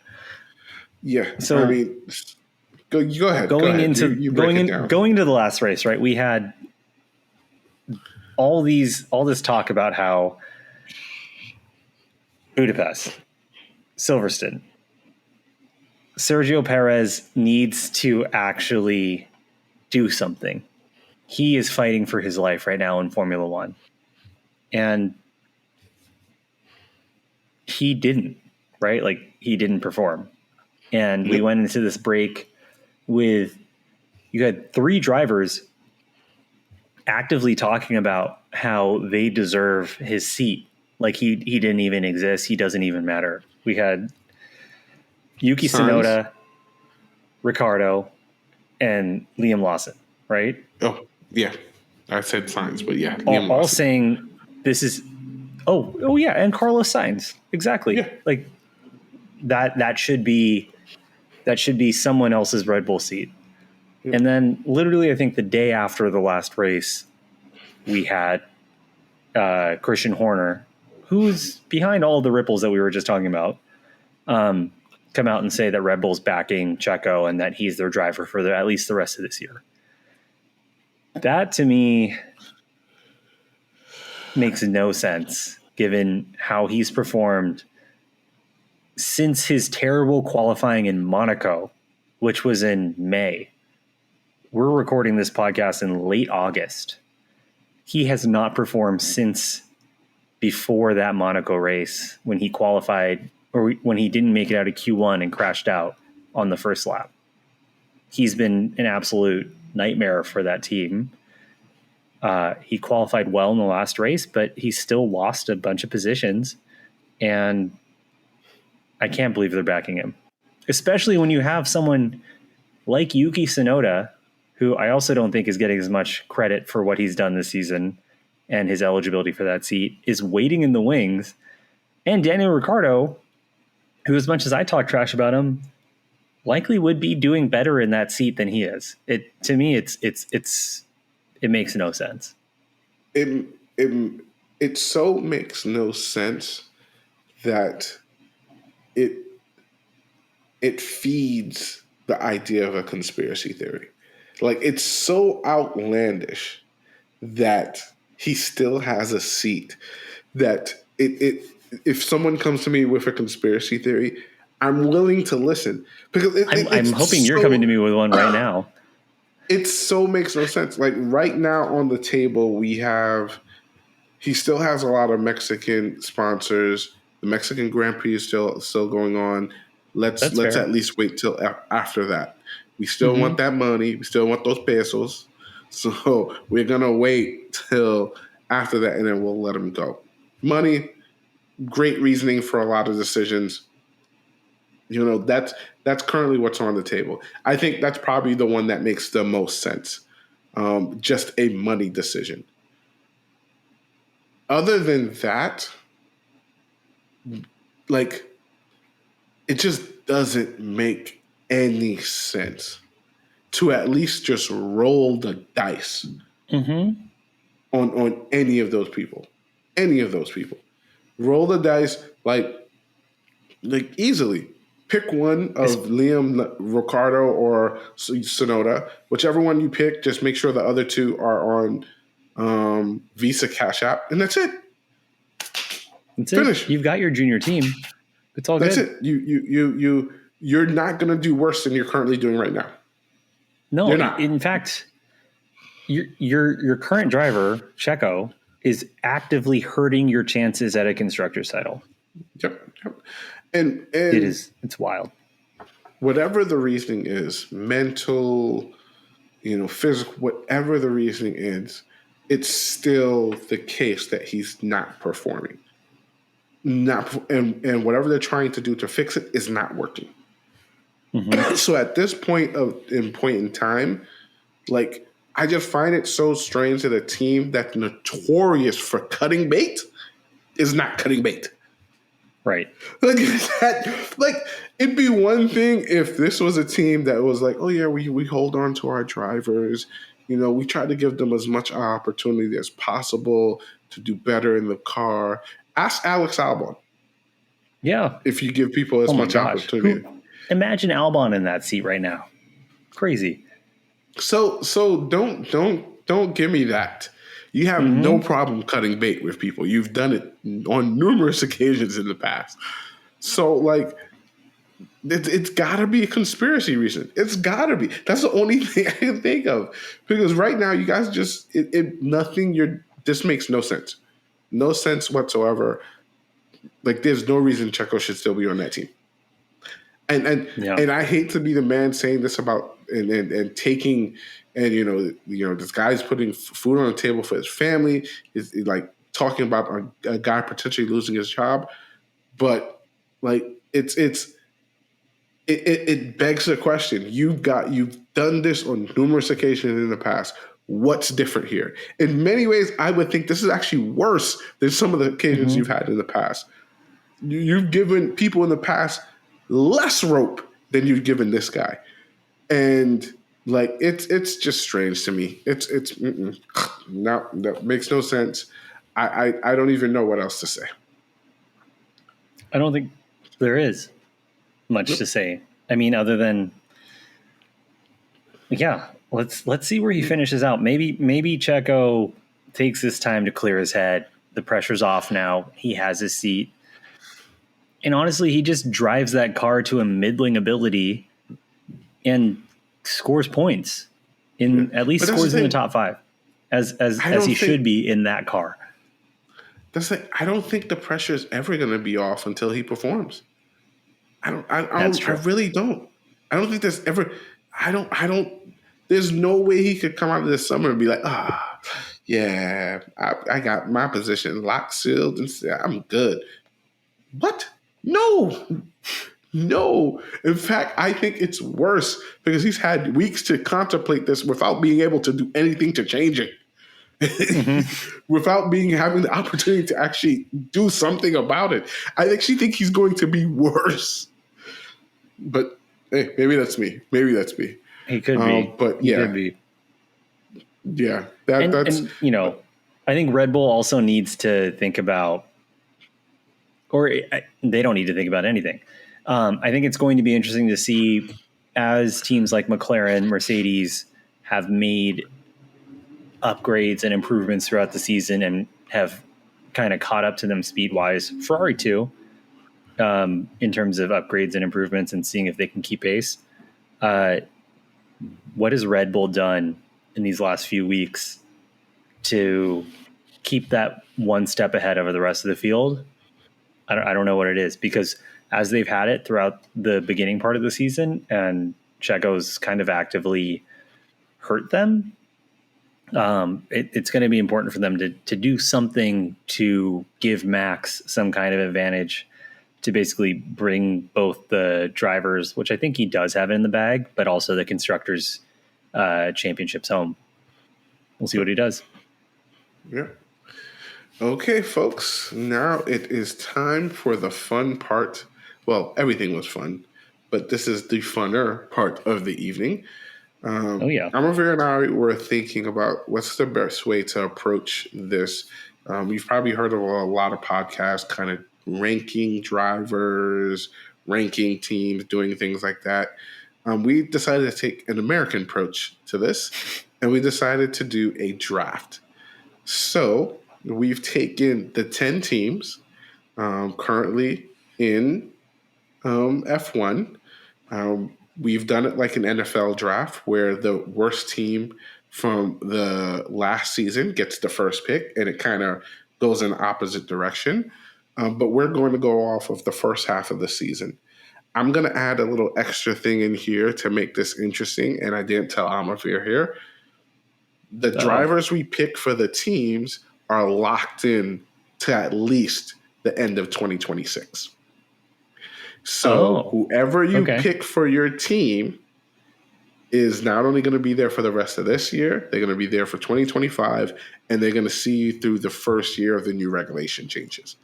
Yeah. So I mean, go ahead.
Going into the last race, right? We had all this talk about how Budapest, Silverstone, Sergio Perez needs to actually do something. He is fighting for his life right now in Formula One. And he didn't, right? Like, he didn't perform. And we went into this break with, you had 3 drivers actively talking about how they deserve his seat. Like, he didn't even exist. He doesn't even matter. We had Yuki Tsunoda, Ricardo, and Liam Lawson, right?
Oh, yeah. I said Sainz, but yeah.
All saying this is, oh yeah, and Carlos Sainz. Exactly.
Yeah.
Like, that should be someone else's Red Bull seat. Yeah. And then literally, I think the day after the last race, we had Christian Horner, who's behind all the ripples that we were just talking about, come out and say that Red Bull's backing Checo and that he's their driver for at least the rest of this year. That, to me, makes no sense, given how he's performed since his terrible qualifying in Monaco, which was in May. We're recording this podcast in late August. He has not performed since before that Monaco race, when he qualified, or when he didn't make it out of Q1 and crashed out on the first lap. He's been an absolute nightmare for that team. He qualified well in the last race, but he still lost a bunch of positions, and I can't believe they're backing him, especially when you have someone like Yuki Tsunoda, who I also don't think is getting as much credit for what he's done this season and his eligibility for that seat, is waiting in the wings. And Daniel Ricciardo, who, as much as I talk trash about him, likely would be doing better in that seat than he is. To me, it makes no sense.
It so makes no sense that it feeds the idea of a conspiracy theory. Like, it's so outlandish that he still has a seat, that if someone comes to me with a conspiracy theory, I'm willing to listen, because
I'm hoping you're coming to me with one right now.
It so makes no sense. Like, right now on the table, he still has a lot of Mexican sponsors. The Mexican Grand Prix is still going on. Let's at least wait till after that. We still want that money. We still want those pesos. So we're going to wait till after that, and then we'll let him go. Money, great reasoning for a lot of decisions. You know, that's currently what's on the table. I think that's probably the one that makes the most sense. Just a money decision. Other than that, like, it just doesn't make any sense to at least just roll the dice on any of those people. Any of those people. Roll the dice like easily. Pick one of Liam, Ricardo, or Tsunoda. Whichever one you pick, just make sure the other two are on Visa Cash App, and that's it.
That's
Finish.
It. You've got your junior team. It's all
that's
good.
That's it. You're not going to do worse than you're currently doing right now.
No, you're not. In fact, your current driver, Checo, is actively hurting your chances at a constructor's title.
Yep. And
it's wild.
Whatever the reasoning is, mental, physical, whatever the reasoning is, it's still the case that he's not performing. And whatever they're trying to do to fix it is not working. So at this point in time, like, I just find it so strange that a team that's notorious for cutting bait is not cutting bait.
Right.
Like it'd be one thing if this was a team that was like, oh yeah, we hold on to our drivers. We try to give them as much opportunity as possible to do better in the car. Ask Alex Albon.
Yeah.
If you give people as much opportunity.
Imagine Albon in that seat right now. Crazy.
So don't give me that. You have no problem cutting bait with people. You've done it on numerous occasions in the past. So, like, It's got to be a conspiracy reason. It's got to be. That's the only thing I can think of. Because right now, you guys just nothing. This makes no sense. No sense whatsoever. Like, there's no reason Checo should still be on that team. And I hate to be the man saying this about and taking and this guy's putting food on the table for his family. Is like talking about a guy potentially losing his job, but like it begs the question. You've done this on numerous occasions in the past. What's different here? In many ways, I would think this is actually worse than some of the occasions you've had in the past. You've given people in the past less rope than you've given this guy, and like it's just strange to me. It's no, that makes no sense. I don't even know what else to say.
I don't think there is much to say. I mean, other than, let's see where he finishes out. Maybe Checo takes this time to clear his head. The pressure's off now. He has his seat. And honestly, he just drives that car to a middling ability and scores points at least scores in the top 5 as he should be in that car.
I don't think the pressure is ever going to be off until he performs. I really don't. I don't think there's ever. I don't. There's no way he could come out of this summer and be like, yeah, I got my position locked, sealed, and I'm good. What? No. In fact, I think it's worse because he's had weeks to contemplate this without being able to do anything to change it. Without having the opportunity to actually do something about it. I actually think he's going to be worse. But hey, maybe that's me.
He could be.
But
he could be.
Yeah. That's
I think Red Bull also needs to think about, or they don't need to think about anything. I think it's going to be interesting to see as teams like McLaren, Mercedes have made upgrades and improvements throughout the season and have kind of caught up to them speed-wise. Ferrari too, in terms of upgrades and improvements and seeing if they can keep pace. What has Red Bull done in these last few weeks to keep that one step ahead over the rest of the field? I don't know what it is, because as they've had it throughout the beginning part of the season and Checo's kind of actively hurt them, it's going to be important for them to do something to give Max some kind of advantage to basically bring both the drivers, which I think he does have in the bag, but also the constructors championships home. We'll see what he does.
Yeah. Okay, folks, now it is time for the fun part. Well, everything was fun, but this is the funner part of the evening. Amarveer and I were thinking about what's the best way to approach this. You've probably heard of a lot of podcasts kind of ranking drivers, ranking teams, doing things like that. We decided to take an American approach to this, and we decided to do a draft. So we've taken the 10 teams currently in F1. We've done it like an NFL draft where the worst team from the last season gets the first pick, and it kind of goes in the opposite direction. But we're going to go off of the first half of the season. I'm going to add a little extra thing in here to make this interesting, and I didn't tell Amarveer here. The drivers we pick for the teams are locked in to at least the end of 2026. So whoever you pick for your team is not only going to be there for the rest of this year, they're going to be there for 2025, and they're going to see you through the first year of the new regulation changes.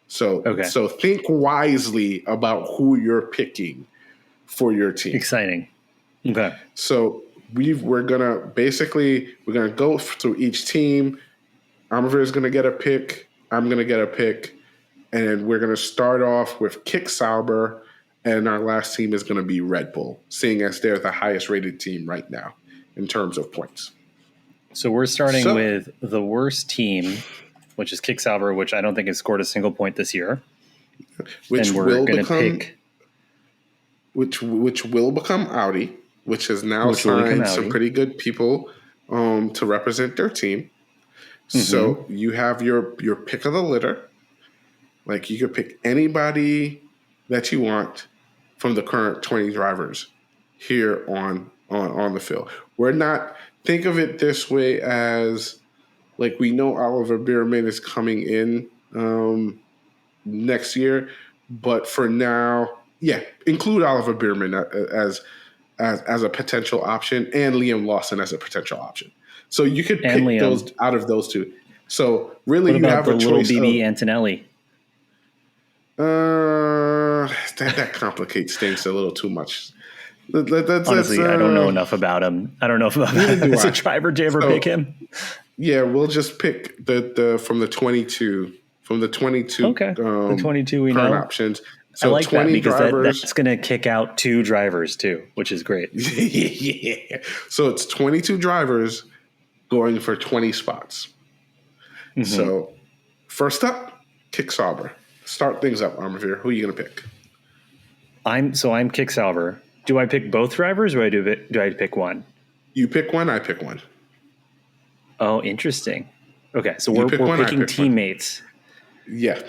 So think wisely about who you're picking for your team.
Exciting. Okay.
So we're gonna go through each team. Amarveer is gonna get a pick. I'm gonna get a pick, and we're gonna start off with Kick Sauber, and our last team is gonna be Red Bull, seeing as they're the highest rated team right now in terms of points.
So we're starting with the worst team, which is Kick Sauber, which I don't think has scored a single point this year.
Which
and we're
will
going to
become
pick.
which will become Audi, which has now
Which will become
signed some
Audi.
pretty good people to represent their team. So you have your pick of the litter. Like you could pick anybody that you want from the current 20 drivers here on the field. We're not think of it this way as like we know Oliver Bierman is coming in next year, but for now, yeah, include Oliver Bierman as a potential option and Liam Lawson as a potential option. So you could pick
Liam.
those out of those two. So really,
What
you
about
have
the
a
little
choice
BB
of
Antonelli?
that complicates things a little too much.
Honestly, I don't know enough about him. I don't know about him as a driver. Did you ever pick him?
Yeah, we'll just pick the from the 22
Okay, the 22 we
current
know
options. So
I like
20
that because
drivers.
that's going to kick out 2 drivers too, which is great.
Yeah. So it's 22 drivers going for 20 spots. So first up, Kick Sauber. Start things up, Amarveer. Who are you going to pick?
I'm Kick Sauber. Do I pick both drivers or do I pick one?
You pick one, I pick one.
Oh, interesting. Okay, so we're picking teammates.
One. Yeah.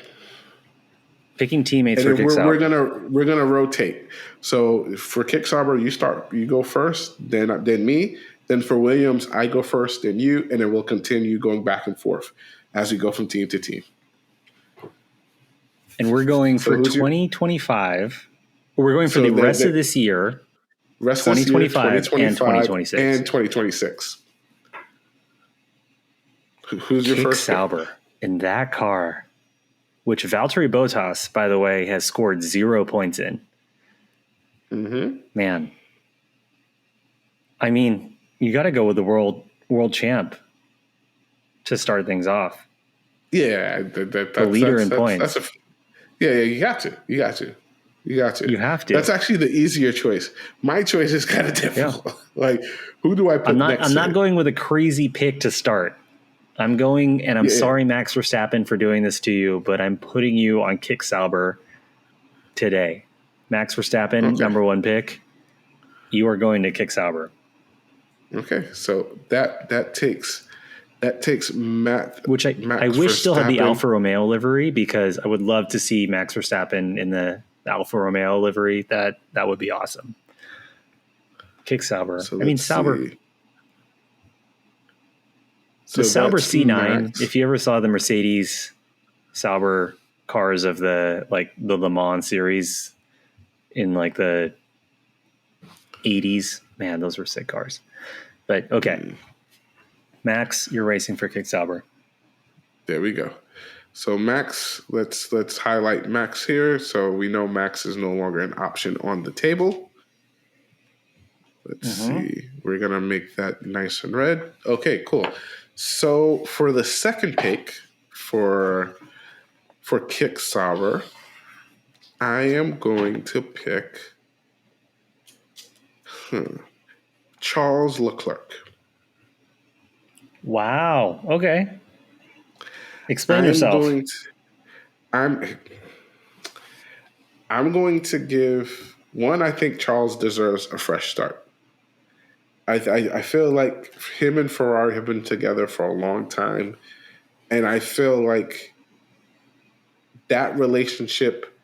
Picking teammates
and
for Kick Sauber.
We're gonna rotate. So for Kick Sauber, you go first, then me. Then for Williams, I go first, then you, and then we'll continue going back and forth as we go from team to team.
And we're going for 2025. We're going for the rest of this year.
Rest
2025
of this year,
2025
and 2026. Who's your first?
Kick Sauber in that car, which Valtteri Bottas, by the way, has scored 0 points in. Man, I mean, you got to go with the world champ to start things off.
Yeah,
the leader in points.
You got to. You have to. That's actually the easier choice. My choice is kind of difficult. Yeah. Like, who do I put next?
I'm not going with a crazy pick to start. I'm going, and I'm sorry, Max Verstappen, for doing this to you, but I'm putting you on Kick Sauber today. Max Verstappen, number 1 pick. You are going to Kick Sauber.
Okay, so that takes Matt.
Which I wish still had the Alfa Romeo livery, because I would love to see Max Verstappen in the Alfa Romeo livery. That would be awesome. Kick Sauber. So Sauber. So the Sauber C9, Max. If you ever saw the Mercedes Sauber cars of the Le Mans series in like the 80s, man, those were sick cars. But okay. Max, you're racing for Kick Sauber.
There we go. So Max, let's highlight Max here. So we know Max is no longer an option on the table. Let's see. We're going to make that nice and red. Okay, cool. So for the second pick for Kick Sauber, I am going to pick Charles Leclerc.
Wow. Okay. Explain yourself.
I'm going to give one. I think Charles deserves a fresh start. I feel like him and Ferrari have been together for a long time, and I feel like that relationship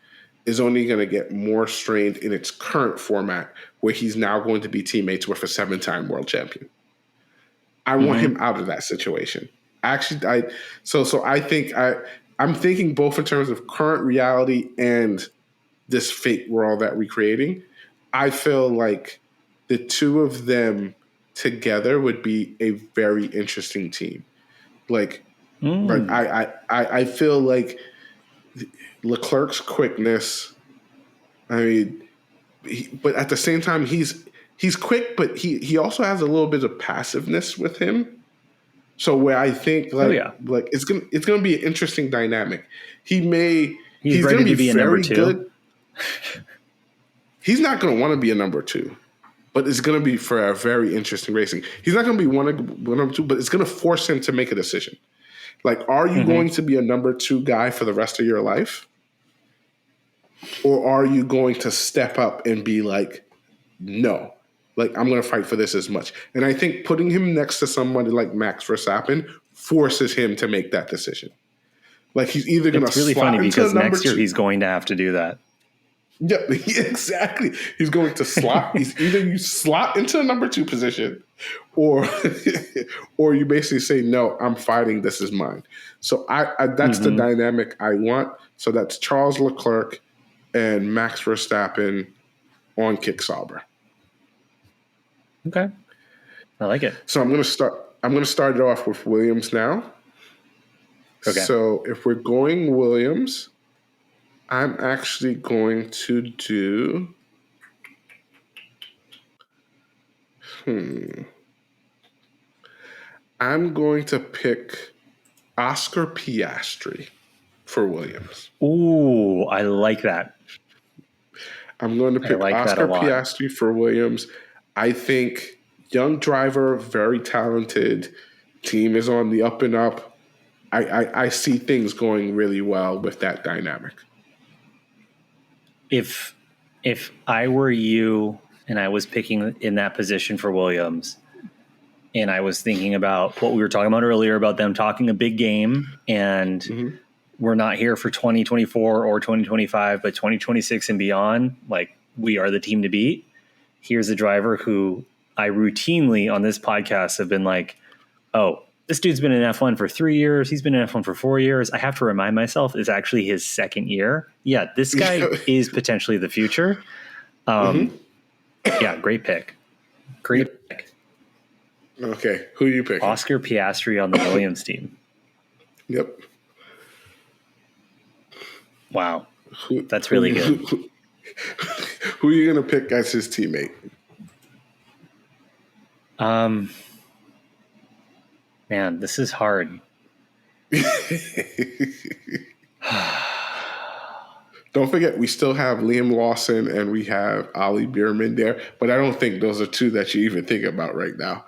is only going to get more strained in its current format, where he's now going to be teammates with a 7-time world champion. I want him out of that situation. Actually, I think I'm thinking both in terms of current reality and this fake world that we're creating. I feel like the two of them together would be a very interesting team. Like I feel like Leclerc's quickness. I mean, but at the same time, he's quick, but he also has a little bit of passiveness with him. So where I think like it's gonna be an interesting dynamic. He's
ready to be a number 2.
Good. He's not going to want to be a number 2, but it's going to be for a very interesting racing. He's not going to be one number 2, but it's going to force him to make a decision. Like, are you going to be a number 2 guy for the rest of your life? Or are you going to step up and be like, no, like I'm going to fight for this as much? And I think putting him next to somebody like Max Verstappen forces him to make that decision. Like he's either going to
It's really
slot
funny
into
because
number
next year
two.
he's going to have to do that.
Yeah, exactly. He's going to slot. He's either you slot into the number two position, or or you basically say, no, I'm fighting. This is mine. So I that's the dynamic I want. So that's Charles Leclerc and Max Verstappen on Kick Sauber.
Okay. I like it.
So I'm going to start it off with Williams now.
Okay.
So if we're going Williams, I'm actually going to do. I'm going to pick Oscar Piastri for Williams.
Ooh, I like that.
I'm going to pick
like
Oscar
that a lot.
Piastri for Williams. I think young driver, very talented. Team is on the up and up. I see things going really well with that dynamic.
If I were you and I was picking in that position for Williams, and I was thinking about what we were talking about earlier about them talking a big game, and we're not here for 2024 or 2025, but 2026 and beyond, like we are the team to beat. Here's a driver who I routinely on this podcast have been like, oh, this dude's been in F1 for 3 years. He's been in F1 for 4 years. I have to remind myself it's actually his second year. Yeah, this guy is potentially the future. Yeah, great pick. Great pick.
Okay, who are you picking?
Oscar Piastri on the Williams team.
Yep.
Wow, that's really good.
Who are you going to pick as his teammate?
Man, this is hard.
Don't forget, we still have Liam Lawson and we have Ollie Bierman there, but I don't think those are two that you even think about right now.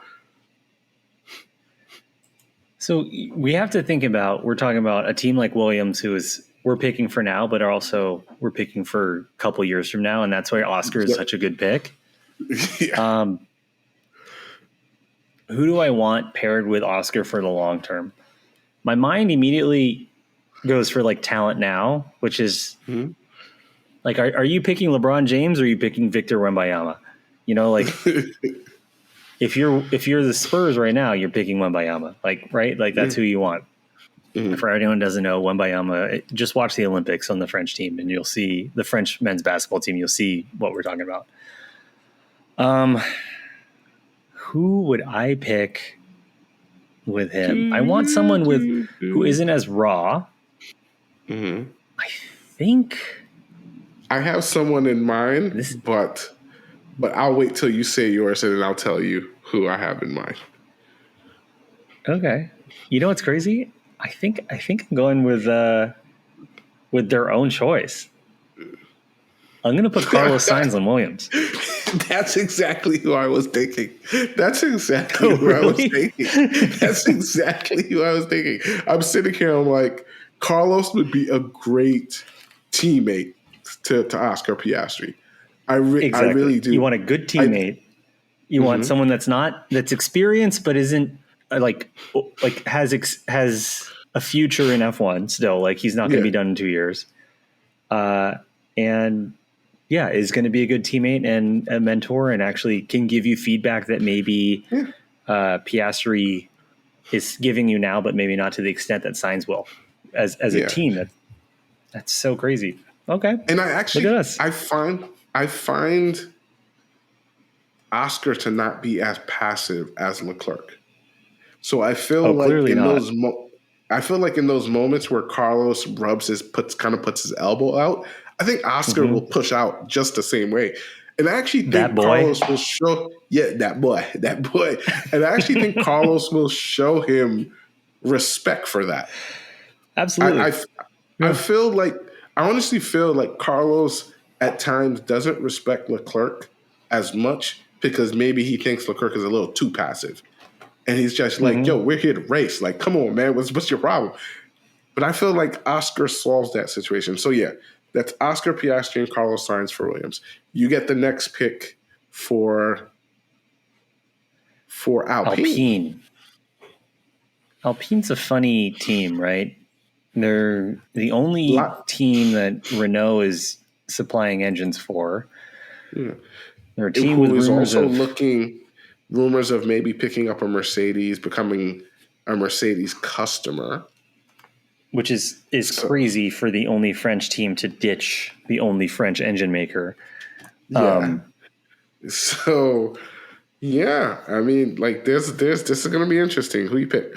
So we have to think about, we're talking about a team like Williams we're picking for now, but also we're picking for a couple years from now, and that's why Oscar is such a good pick. Yeah. Who do I want paired with Oscar for the long term? My mind immediately goes for like talent now, which is like, are you picking LeBron James or are you picking Victor Wembanyama? You know, like if you're the Spurs right now, you're picking Wembanyama, like, right? Like that's who you want. For anyone who doesn't know, Wembanyama, just watch the Olympics on the French team and you'll see the French men's basketball team. You'll see what we're talking about. Who would I pick with him? I want someone who isn't as raw. I think
I have someone in mind, but I'll wait till you say yours and then I'll tell you who I have in mind.
Okay. You know what's crazy? I think I'm going with their own choice. I'm going to put Carlos Sainz on Williams.
That's exactly who I was thinking. That's exactly who I was thinking. That's exactly who I was thinking. I'm sitting here, I'm like, Carlos would be a great teammate to Oscar Piastri. I really do.
You want a good teammate. You want someone that's experienced, but isn't has a future in F1 still. Like he's not going to be done in 2 years. And yeah, is going to be a good teammate and a mentor and actually can give you feedback that maybe Piastri is giving you now, but maybe not to the extent that Sainz will as a team. That's so crazy. Okay.
And I actually,
look at us.
I find Oscar to not be as passive as Leclerc. So I feel like in those moments where Carlos puts his elbow out, I think Oscar will push out just the same way. And I actually think Carlos will show that boy. And I actually think Carlos will show him respect for that.
Absolutely.
I honestly feel like Carlos at times doesn't respect Leclerc as much because maybe he thinks Leclerc is a little too passive. And he's just like, yo, we're here to race. Like, come on, man. What's your problem? But I feel like Oscar solves that situation. So, yeah, That's Oscar Piastri and Carlos Sainz for Williams. You get the next pick for Alpine.
Alpine's a funny team, right? They're the only team that Renault is supplying engines for.
Yeah.
They're a team with
rumors of maybe picking up a Mercedes, becoming a Mercedes customer.
Which is crazy for the only French team to ditch the only French engine maker.
Yeah. Yeah, I mean, like this is going to be interesting. Who you pick?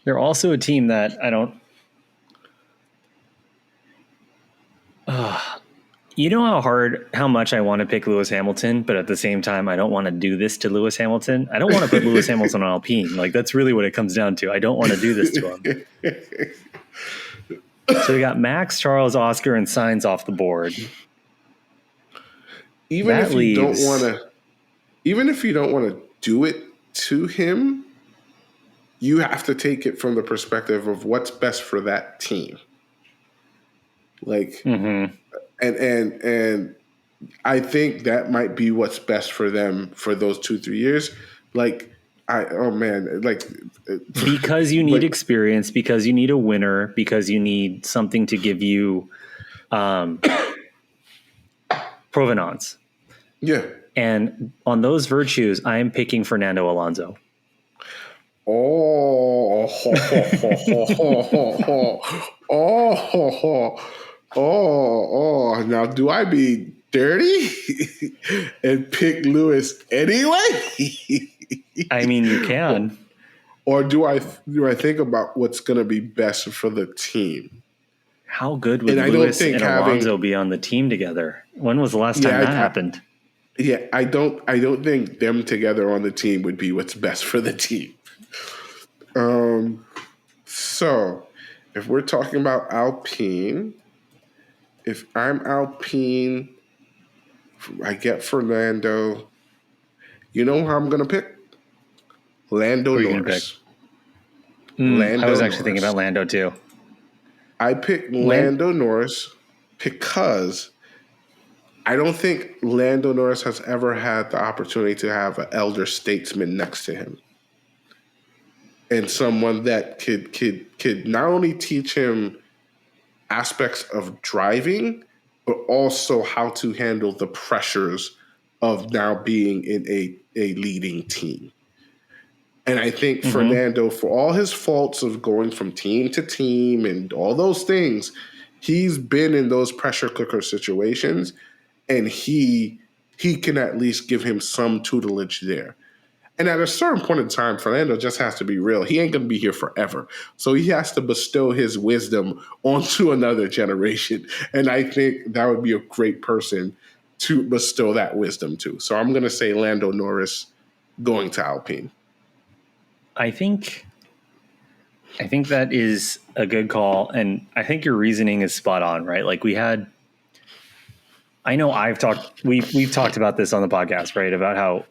They're also a team that I don't. You know how much I want to pick Lewis Hamilton, but at the same time, I don't want to do this to Lewis Hamilton. I don't want to put Lewis Hamilton on Alpine. Like, that's really what it comes down to. I don't want to do this to him. So we got Max, Charles, Oscar, and Sainz off the board.
Even if you don't want to do it to him, you have to take it from the perspective of what's best for that team. Like, and I think that might be what's best for them for those 2-3 years. Like,
because you need experience, because you need a winner, because you need something to give you provenance.
Yeah.
And on those virtues, I am picking Fernando Alonso.
Now, do I be dirty and pick Lewis anyway?
I mean, you can.
Or do I think about what's going to be best for the team?
How good would Lewis and Alonso be on the team together? When was the last time that happened?
Yeah, I don't think them together on the team would be what's best for the team. So if we're talking about Alpine, if I'm Alpine, I get Fernando. You know who I'm going to pick? Lando Norris.
I was actually thinking about Lando too.
I picked Lando Norris because I don't think Lando Norris has ever had the opportunity to have an elder statesman next to him. And someone that could not only teach him aspects of driving, but also how to handle the pressures of now being in a leading team. And I think Fernando, for all his faults of going from team to team and all those things, he's been in those pressure cooker situations, and he can at least give him some tutelage there. And at a certain point in time, Fernando just has to be real. He ain't going to be here forever. So he has to bestow his wisdom onto another generation. And I think that would be a great person to bestow that wisdom to. So I'm going to say Lando Norris going to Alpine.
I think that is a good call. And I think your reasoning is spot on, right? Like we've talked about this on the podcast, right? About how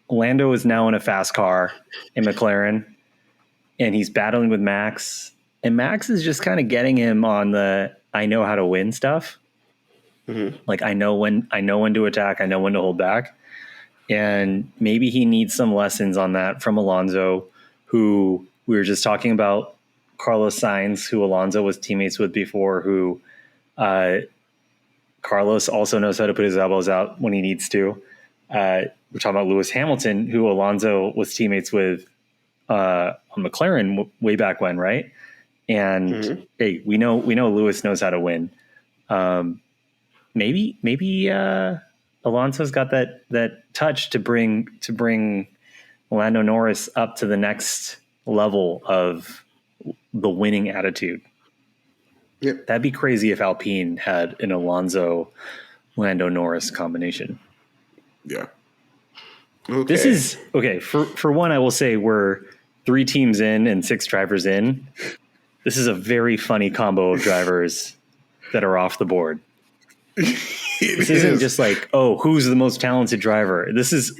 Lando is now in a fast car in McLaren and he's battling with Max, and Max is just kind of getting him on the, I know how to win stuff. Mm-hmm. Like I know when to attack. I know when to hold back. And maybe he needs some lessons on that from Alonso, who we were just talking about, Carlos Sainz, who Alonso was teammates with before, who Carlos also knows how to put his elbows out when he needs to. We're talking about Lewis Hamilton, who Alonso was teammates with on McLaren way back when, right? And hey, we know Lewis knows how to win. Maybe Alonso's got that touch to bring Lando Norris up to the next level of the winning attitude. Yep. That'd be crazy if Alpine had an Alonso Lando Norris combination.
Yeah.
Okay. This is okay. For one, I will say we're 3 teams in and 6 drivers in. This is a very funny combo of drivers that are off the board. This isn't just like, oh, who's the most talented driver? This has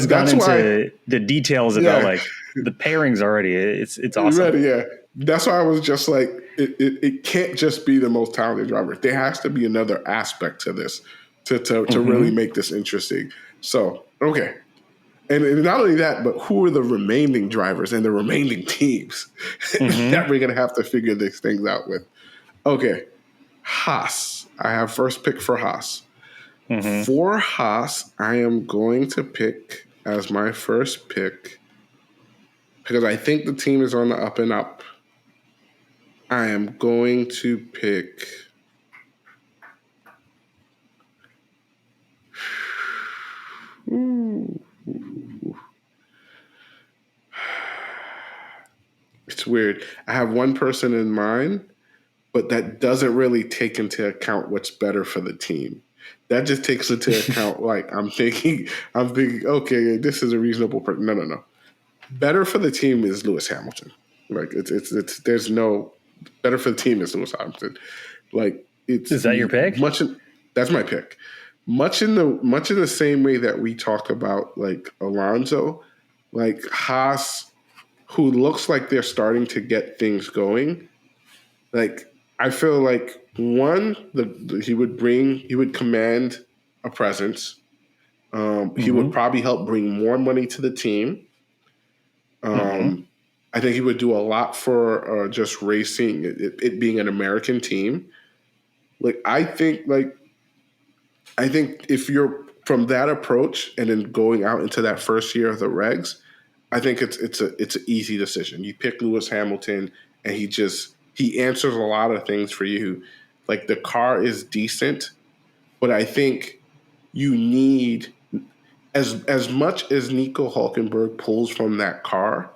gone into the details about like the pairings already. It's awesome.
Ready, yeah. That's why I was just like, it can't just be the most talented driver. There has to be another aspect to this to really make this interesting. So, okay. And not only that, but who are the remaining drivers and the remaining teams that we're going to have to figure these things out with? Okay. Haas. I have first pick for Haas. For Haas, I am going to pick as my first pick because I think the team is on the up and up. I am going to pick. It's weird. I have one person in mind, but that doesn't really take into account what's better for the team. That just takes into account like I'm thinking, okay, this is a reasonable person. No. Better for the team is Lewis Hamilton. Like it's there's no better for the team is Lewis Hamilton. Like
is that your pick?
That's my pick. Much in the same way that we talk about like Alonso, like Haas, who looks like they're starting to get things going. Like I feel like one, he would command a presence. He would probably help bring more money to the team. I think he would do a lot for just racing, it being an American team. I think if you're from that approach and then going out into that first year of the regs, I think it's an easy decision. You pick Lewis Hamilton, and he answers a lot of things for you. Like the car is decent, but I think you need as much as Nico Hulkenberg pulls from that car.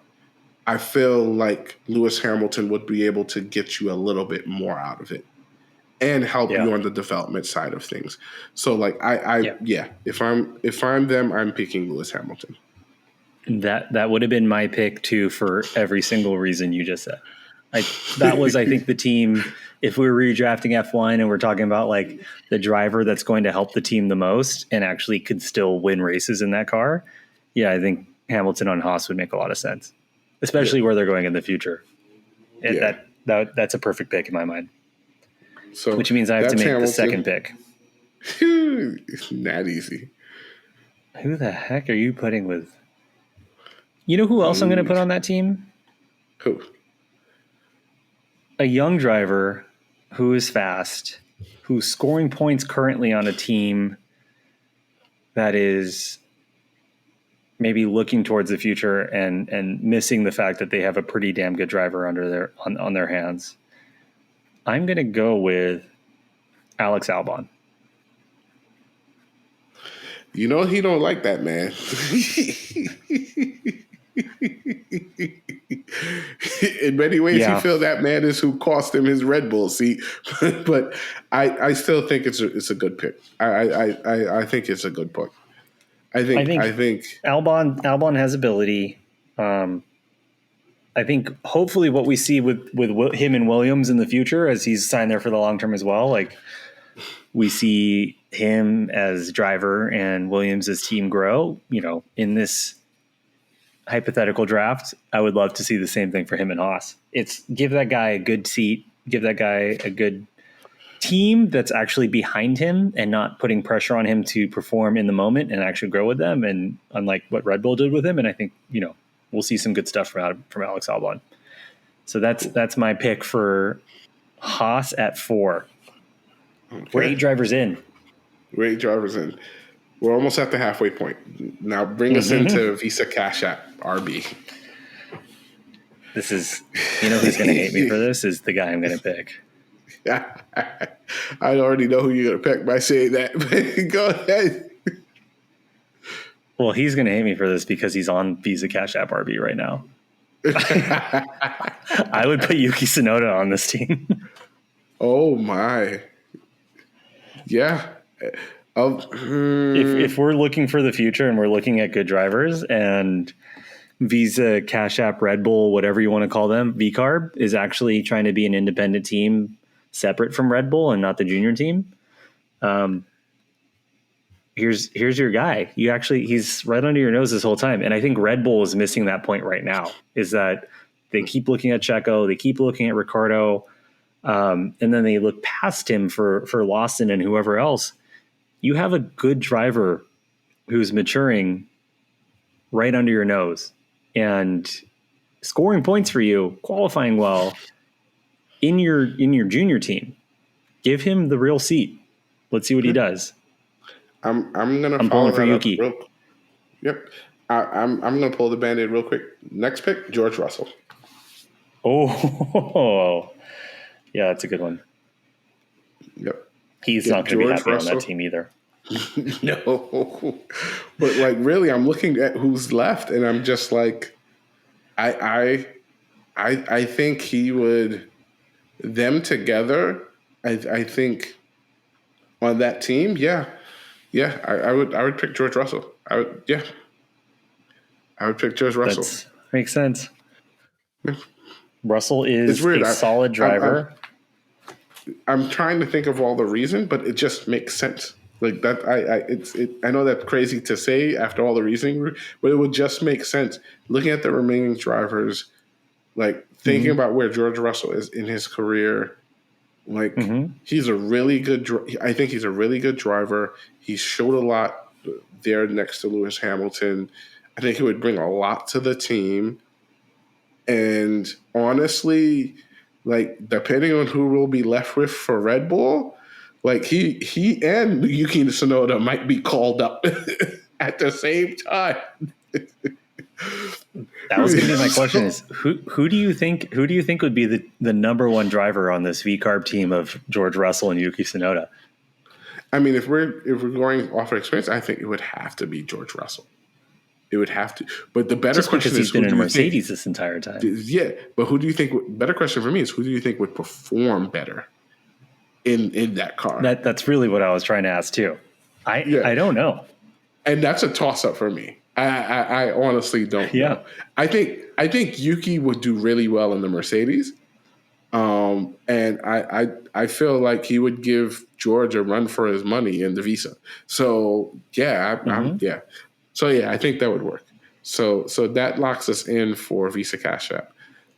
I feel like Lewis Hamilton would be able to get you a little bit more out of it and help you on the development side of things. So if I'm them, I'm picking Lewis Hamilton.
That would have been my pick too for every single reason you just said. That was, I think, the team. If we were redrafting F1 and we're talking about like the driver that's going to help the team the most and actually could still win races in that car, I think Hamilton on Haas would make a lot of sense, especially where they're going in the future. That's a perfect pick in my mind. So which means I have to make Hamilton. The second pick.
It's not easy.
Who the heck are you putting with? You know who else I'm going to put on that team?
Who?
A young driver who is fast, who's scoring points currently on a team that is maybe looking towards the future and missing the fact that they have a pretty damn good driver on their hands. I'm going to go with Alex Albon.
You know he don't like that, man. In many ways, he feels that man is who cost him his Red Bull seat. But I still think it's a good pick. I think it's a good pick. I think
Albon has ability. I think hopefully what we see with him and Williams in the future, as he's signed there for the long term as well, like we see him as driver and Williams as team grow. In this hypothetical draft, I would love to see the same thing for him and Haas. It's give that guy a good seat, give that guy a good team that's actually behind him and not putting pressure on him to perform in the moment and actually grow with them. And unlike what Red Bull did with him, and I think we'll see some good stuff from Alex Albon. So that's my pick for Haas at 4. Okay. We're 8 drivers in.
We're almost at the halfway point. Now bring us into Visa Cash App RB.
This is, who's going to hate me for this is the guy I'm going to pick.
I already know who you're going to pick by saying that. But go ahead.
Well, he's going to hate me for this because he's on Visa Cash App RB right now. I would put Yuki Tsunoda on this team.
Oh, my. Yeah.
If we're looking for the future and we're looking at good drivers and Visa, Cash App, Red Bull, whatever you want to call them, VCARB is actually trying to be an independent team separate from Red Bull and not the junior team. Here's your guy. He's right under your nose this whole time. And I think Red Bull is missing that point right now, is that They keep looking at Checo. They keep looking at Ricardo. And then they look past him for Lawson and whoever else. You have a good driver who's maturing right under your nose and scoring points for you, qualifying well in your junior team. Give him the real seat. Let's see what he does.
I'm gonna.
I'm pulling for Yuki.
Yep. I'm gonna pull the Band-Aid real quick. Next pick, George Russell.
Oh, yeah, that's a good one.
Yep.
He's not going to be happy Russell on that team either.
No, but like really, I'm looking at who's left, and I'm just like, I think he would. Them together, I think on that team, yeah, I would pick George Russell. I would pick George Russell.
Makes sense.
Yeah.
Russell is a solid driver.
I'm trying to think of all the reason, but it just makes sense. Like that, I know that's crazy to say after all the reasoning, but it would just make sense. Looking at the remaining drivers, like thinking about where George Russell is in his career, like he's a really good. I think he's a really good driver. He showed a lot there next to Lewis Hamilton. I think he would bring a lot to the team. And honestly, like depending on who will be left with for Red Bull, like he and Yuki Tsunoda might be called up at the same time.
That was going to be my question: is who do you think would be the number one driver on this V-Carb team of George Russell and Yuki Tsunoda?
I mean, if we're going off of experience, I think it would have to be George Russell. It would have to. But the better question is,
he's been in a Mercedes this entire time.
Yeah, but who do you think? Better question for me is, who do you think would perform better in that car?
That's really what I was trying to ask too. I don't know, and
that's a toss up for me. I honestly don't know. I think Yuki would do really well in the Mercedes, and I feel like he would give George a run for his money in the Visa. So yeah, So yeah, I think that would work. So that locks us in for Visa Cash App.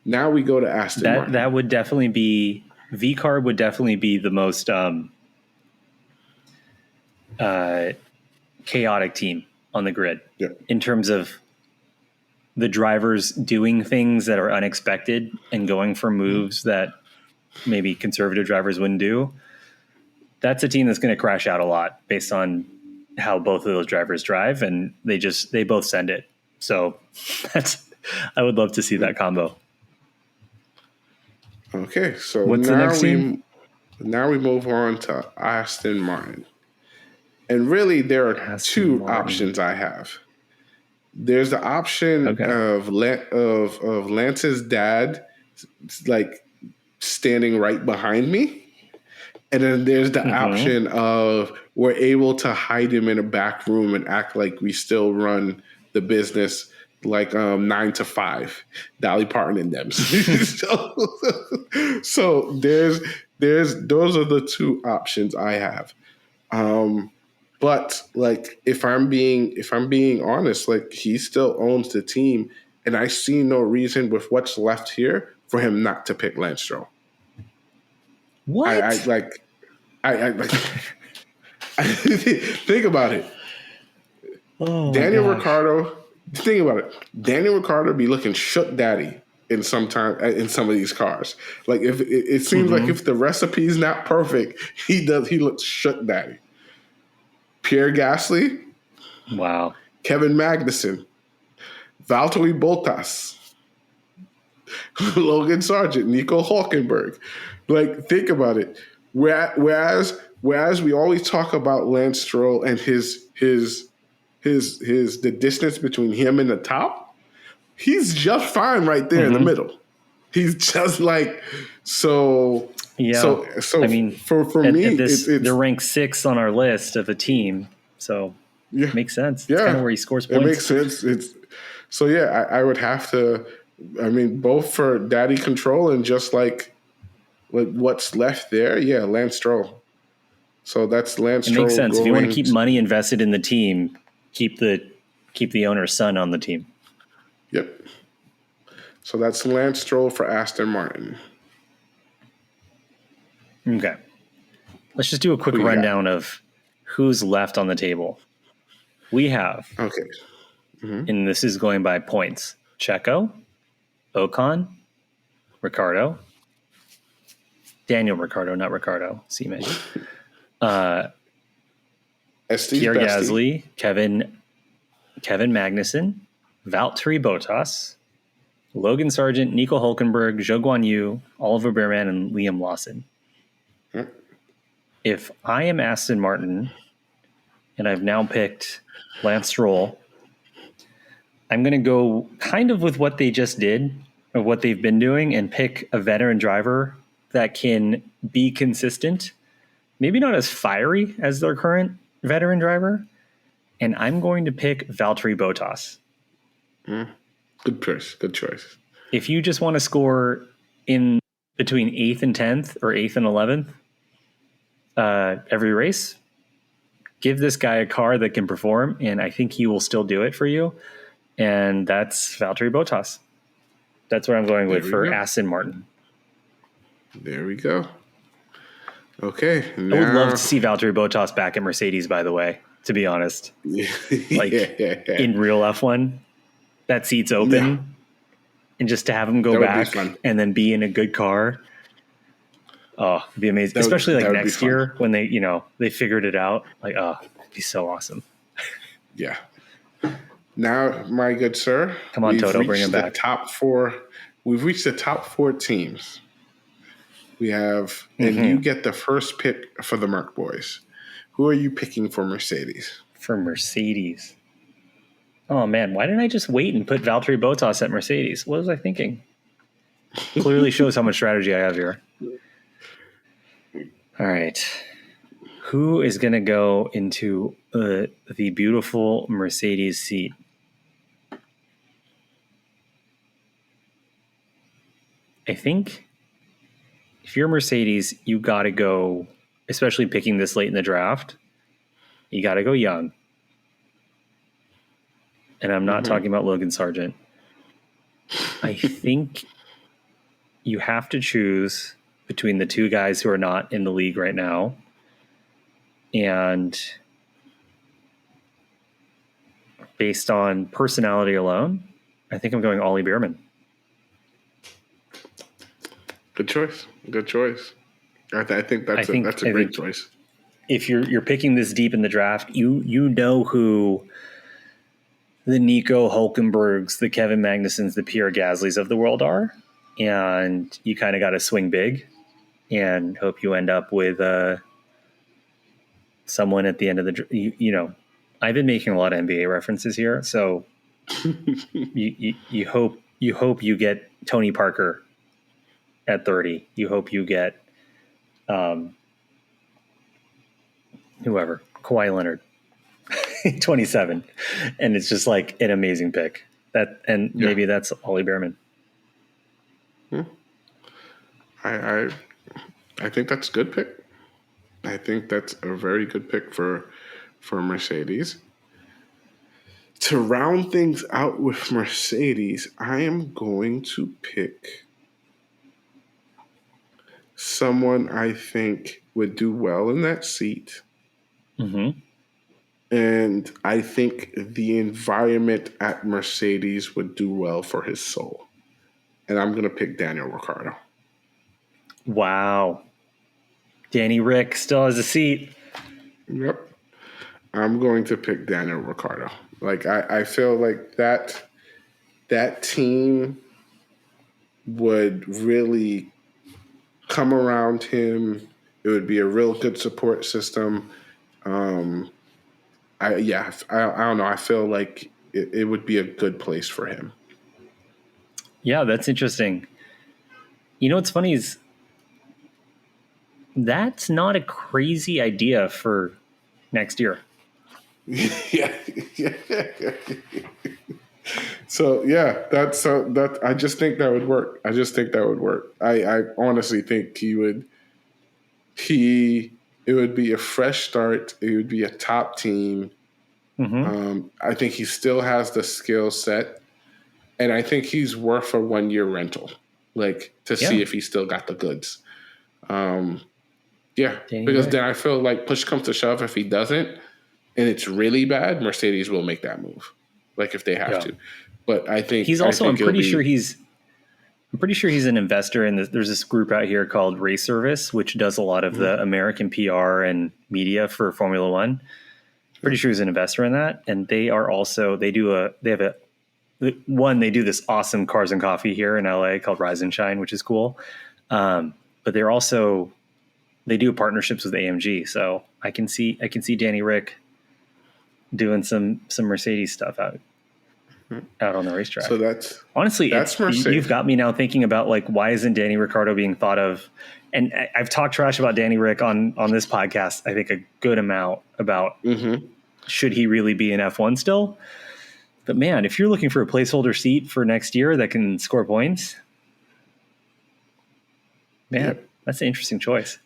Now we go to Aston Martin.
That would definitely be V-Carb would definitely be the most chaotic team on the grid in terms of the drivers doing things that are unexpected and going for moves that maybe conservative drivers wouldn't do. That's a team that's going to crash out a lot based on how both of those drivers drive, and they both send it. So I would love to see that combo.
Okay, so
what's the next team?
Now we move on to Aston Martin. And really, there are two options I have. There's the option of Lance's dad, like standing right behind me, and then there's the option of we're able to hide him in a back room and act like we still run the business like 9 to 5, Dolly Parton and them. So there's those are the two options I have. But like if I'm being honest, like he still owns the team, and I see no reason with what's left here for him not to pick Lance Stroll.
What?
I think about it.
Oh,
Daniel Ricciardo. Think about it. Daniel Ricciardo be looking shook daddy in some of these cars. Like if it seems like if the recipe's not perfect, he looks shook daddy. Pierre Gasly.
Wow.
Kevin Magnussen. Valtteri Bottas. Logan Sargent. Nico Hulkenberg. Like think about it. Whereas we always talk about Lance Stroll and the distance between him and the top, he's just fine right there in the middle. He's just like so. Yeah. So I mean, for me,
they're ranked 6 on our list of a team, so it makes sense. It's kind of where he scores points.
It makes sense. I would have to. I mean, both for daddy control and just like what's left there. Yeah, Lance Stroll. So that's Lance Stroll.
It makes sense. If you want to keep money invested in the team, keep the owner's son on the team.
Yep. So that's Lance Stroll for Aston Martin.
Okay. Let's just do a quick rundown of who's left on the table. We have,
Okay.
and this is going by points, Checo, Ocon, Ricardo, Daniel Ricardo, not Ricardo, Seaman. Pierre Gasly, Kevin Magnussen, Valtteri Bottas, Logan Sargent, Nico Hulkenberg, Zhou Guanyu, Oliver Bearman, and Liam Lawson. If I am Aston Martin and I've now picked Lance Stroll, I'm going to go kind of with what they just did or what they've been doing and pick a veteran driver that can be consistent, maybe not as fiery as their current veteran driver. And I'm going to pick Valtteri Bottas.
Good choice. Good choice.
If you just want to score in between 8th and 10th or 8th and 11th every race, give this guy a car that can perform, and I think he will still do it for you. And that's Valtteri Bottas. That's what I'm going with for Aston Martin.
There we go. Okay.
Now, I would love to see Valtteri Bottas back at Mercedes, by the way, to be honest. Like in real F1, that seat's open. Yeah. And just to have him go back and then be in a good car. Oh, it'd be amazing. Especially like next year when they figured it out. Like, oh, it'd be so awesome.
Yeah. Now, my good sir.
Come on, Toto, bring him back.
We've reached the top 4 teams. We have, and you get the first pick for the Merc Boys. Who are you picking for Mercedes?
For Mercedes. Oh, man. Why didn't I just wait and put Valtteri Bottas at Mercedes? What was I thinking? Clearly shows how much strategy I have here. All right. Who is going to go into the beautiful Mercedes seat? I think if you're Mercedes, you got to go, especially picking this late in the draft, you got to go young. And I'm not talking about Logan Sargent. I think you have to choose between the 2 guys who are not in the league right now. And based on personality alone, I think I'm going Ollie Bearman.
Good choice. Good choice. I think that's a great choice.
If you're picking this deep in the draft, you know who the Nico Hulkenbergs, the Kevin Magnusens, the Pierre Gaslys of the world are, and you kind of got to swing big and hope you end up with someone at the end of the. I've been making a lot of NBA references here, so you hope you get Tony Parker at 30. You hope you get whoever, Kawhi Leonard, 27, and it's just like an amazing pick. Maybe that's Ollie Bearman.
I think that's a good pick. I think that's a very good pick for Mercedes. To round things out with Mercedes, I am going to pick someone I think would do well in that seat. And I think the environment at Mercedes would do well for his soul. And I'm going to pick Daniel Ricciardo.
Wow. Danny Rick still has a seat.
Yep. I'm going to pick Daniel Ricciardo. Like, I feel like that team would really come around him. It would be a real good support system. I don't know. I feel like it would be a good place for him.
Yeah, that's interesting. You know what's funny is that's not a crazy idea for next year.
Yeah. So that I just think that would work. I honestly think it would be a fresh start. It would be a top team. I think he still has the skill set, and I think he's worth a 1-year rental, like to see if he still got the goods. Because then I feel like push comes to shove, if he doesn't, and it's really bad, Mercedes will make that move, like if they have to. But I think
he's also. I'm pretty sure he's an investor in this. There's this group out here called Race Service, which does a lot of the American PR and media for Formula One. Pretty sure he's an investor in that, and they do this awesome cars and coffee here in LA called Rise and Shine, which is cool. But they do partnerships with AMG, so I can see Danny Rick doing some Mercedes stuff out on the racetrack. So that's Mercedes. You've got me now thinking about like, why isn't Danny Ricciardo being thought of? And I've talked trash about Danny Rick on this podcast, I think a good amount about should he really be in F1 still? But man, if you're looking for a placeholder seat for next year that can score points, man, that's an interesting choice.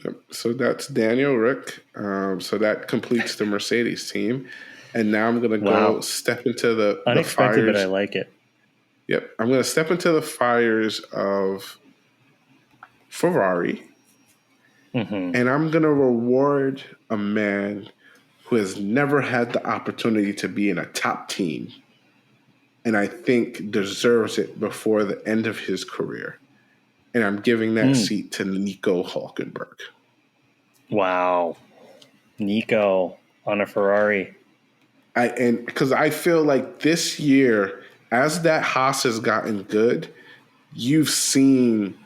Yep. So that's Daniel Rick. So that completes the Mercedes team. And now I'm going to go step into the
unexpected,
fires.
But I like it.
Yep. I'm going to step into the fires of Ferrari. And I'm going to reward a man who has never had the opportunity to be in a top team, and I think deserves it before the end of his career. And I'm giving that seat to Nico Hülkenberg.
Wow. Nico on a Ferrari.
Because I feel like this year, as that Haas has gotten good, you've seen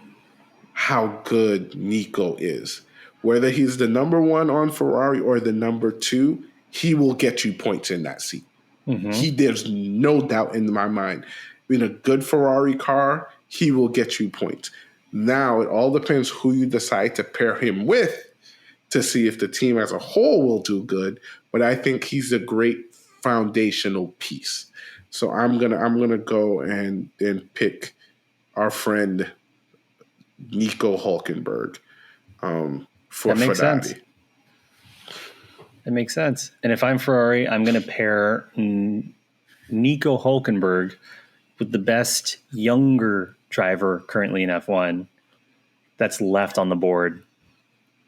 how good Nico is. Whether he's the number one on Ferrari or the number two, he will get you points in that seat. There's no doubt in my mind. In a good Ferrari car, he will get you points. Now, it all depends who you decide to pair him with to see if the team as a whole will do good. But I think he's a great foundational piece. So I'm gonna go and pick our friend Nico Hülkenberg for
that makes
Ferrari.
Sense. It makes sense. And if I'm Ferrari, I'm going to pair Nico Hülkenberg with the best younger driver currently in F1 that's left on the board,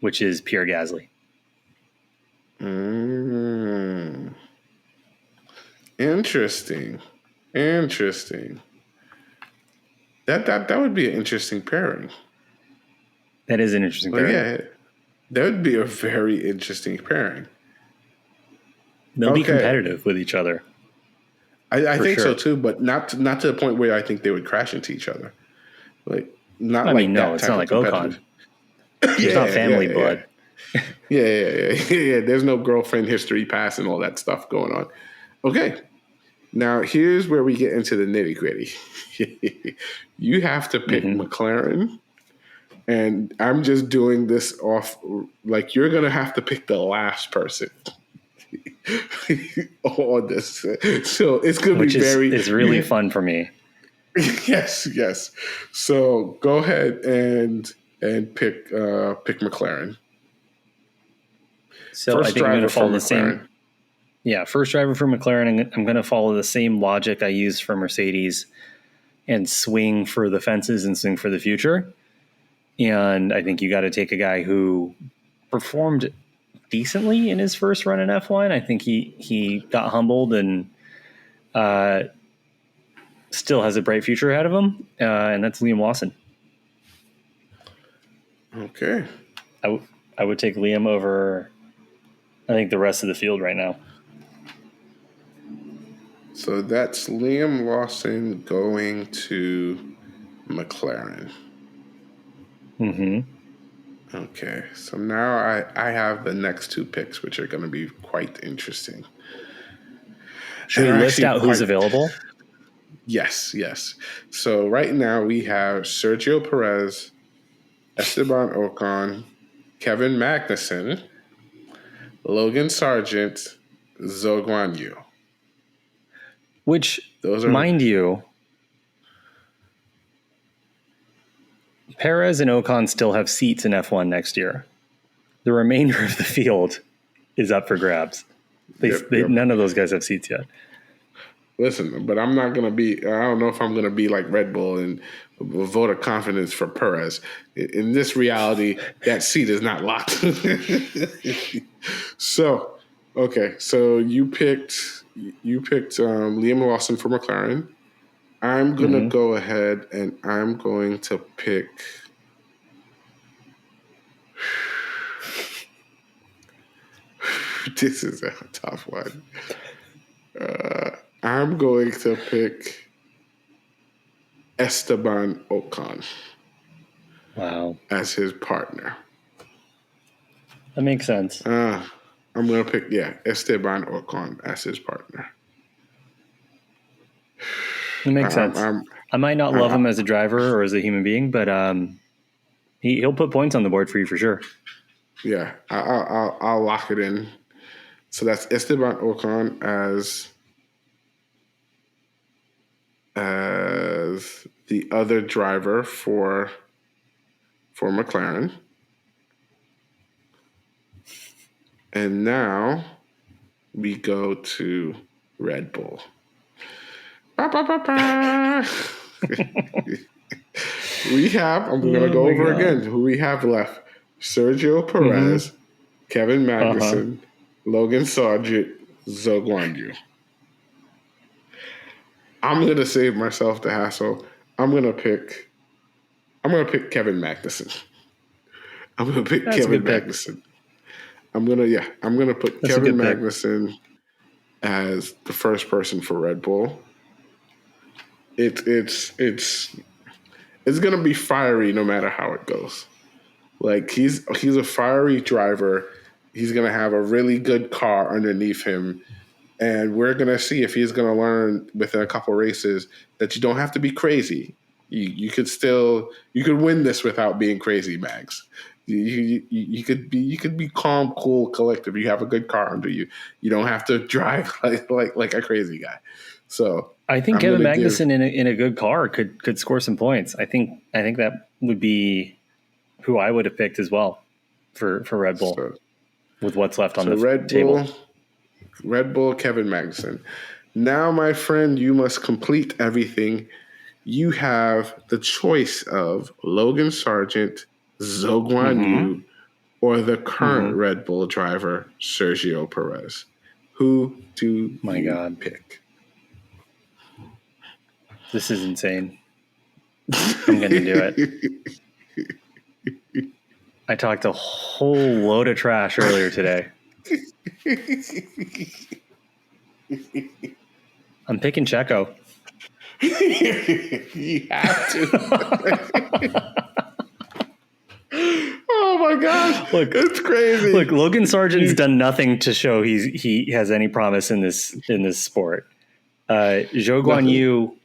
which is Pierre Gasly.
Interesting. That would be an interesting pairing.
That is an interesting pairing.
Yeah, that would be a very interesting pairing.
They'll be competitive with each other.
I think so too, but not to the point where I think they would crash into each other. Like not
I
like
mean, no, it's not like Ocon. It's not family blood.
Yeah. There's no girlfriend history pass and all that stuff going on. Okay. Now, here's where we get into the nitty gritty. You have to pick McLaren, and I'm just doing this off, like you're going to have to pick the last person on this. So it's going to be
it's really fun for me.
Yes. So go ahead and pick McLaren.
So I think I'm going to follow the same. Yeah, first driver for McLaren. I'm going to follow the same logic I used for Mercedes and swing for the fences and swing for the future. And I think you got to take a guy who performed decently in his first run in F1. I think he got humbled and still has a bright future ahead of him. And that's Liam Lawson.
Okay.
I would take Liam over, I think, the rest of the field right now.
So that's Liam Lawson going to McLaren. Okay. So now I have the next two picks, which are going to be quite interesting.
Should we list out who's available?
Yes. So right now we have Sergio Perez, Esteban Ocon, Kevin Magnussen, Logan Sargent, Zhou Guanyu.
Which, mind you, Perez and Ocon still have seats in F1 next year. The remainder of the field is up for grabs. None of those guys have seats yet.
Listen, but I'm not gonna be. I don't know if I'm gonna be like Red Bull and vote of confidence for Perez. In this reality, that seat is not locked. So, okay, so you picked Liam Lawson for McLaren. I'm gonna
Mm-hmm.
go ahead and I'm going to pick. This is a tough one. I'm going to pick Esteban Ocon
Wow,
as his partner.
that makes sense.
I'm going to pick, Esteban Ocon as his partner.
It makes
I'm,
sense.
I'm,
I might not love
I,
him as a driver or as a human being, but he'll put points on the board for you for sure.
I'll lock it in. So that's Esteban Ocon as the other driver for McLaren. And now we go to Red Bull. Ba, ba, ba, ba. I'm going to
Oh
go
my
over
god.
again who we have left. Sergio
Mm-hmm.
Perez, Kevin
Uh-huh.
Magnussen, Logan Sargent, Zhou Guanyu. I'm going to save myself the hassle. I'm going to pick Kevin Magnussen. I'm going to pick
That's a
Kevin
good pick.
Magnussen. I'm gonna put
That's a
Kevin
good pick.
Magnussen as the first person for Red Bull. It's gonna be fiery no matter how it goes. Like he's a fiery driver. He's gonna have a really good car underneath him, and we're gonna see if he's gonna learn within a couple races that you don't have to be crazy. You could win this without being crazy, Max. You could be calm, cool, collective. You have a good car under you. You don't have to drive like a crazy guy. So
I think
I'm
Kevin
gonna give.
Magnussen in a good car could score some points. I think that would be who I would have picked as well for Red Bull
So
with what's left on
so
the
Red
table.
Bull, Kevin Magnussen. Now, my friend, you must complete everything. You have the choice of Logan Sargent, Zhou
Mm-hmm.
Guanyu, or the current
Mm-hmm.
Red Bull driver, Sergio Perez. Who do
My
you
God,
pick?
this is insane. I'm going to do it. I talked a whole load of trash earlier today. I'm picking Checo.
You have to. Oh my gosh,
Look,
it's crazy.
Logan Sargent's done nothing to show he has any promise in this sport. Zhou Guan
Nothing.
Yu,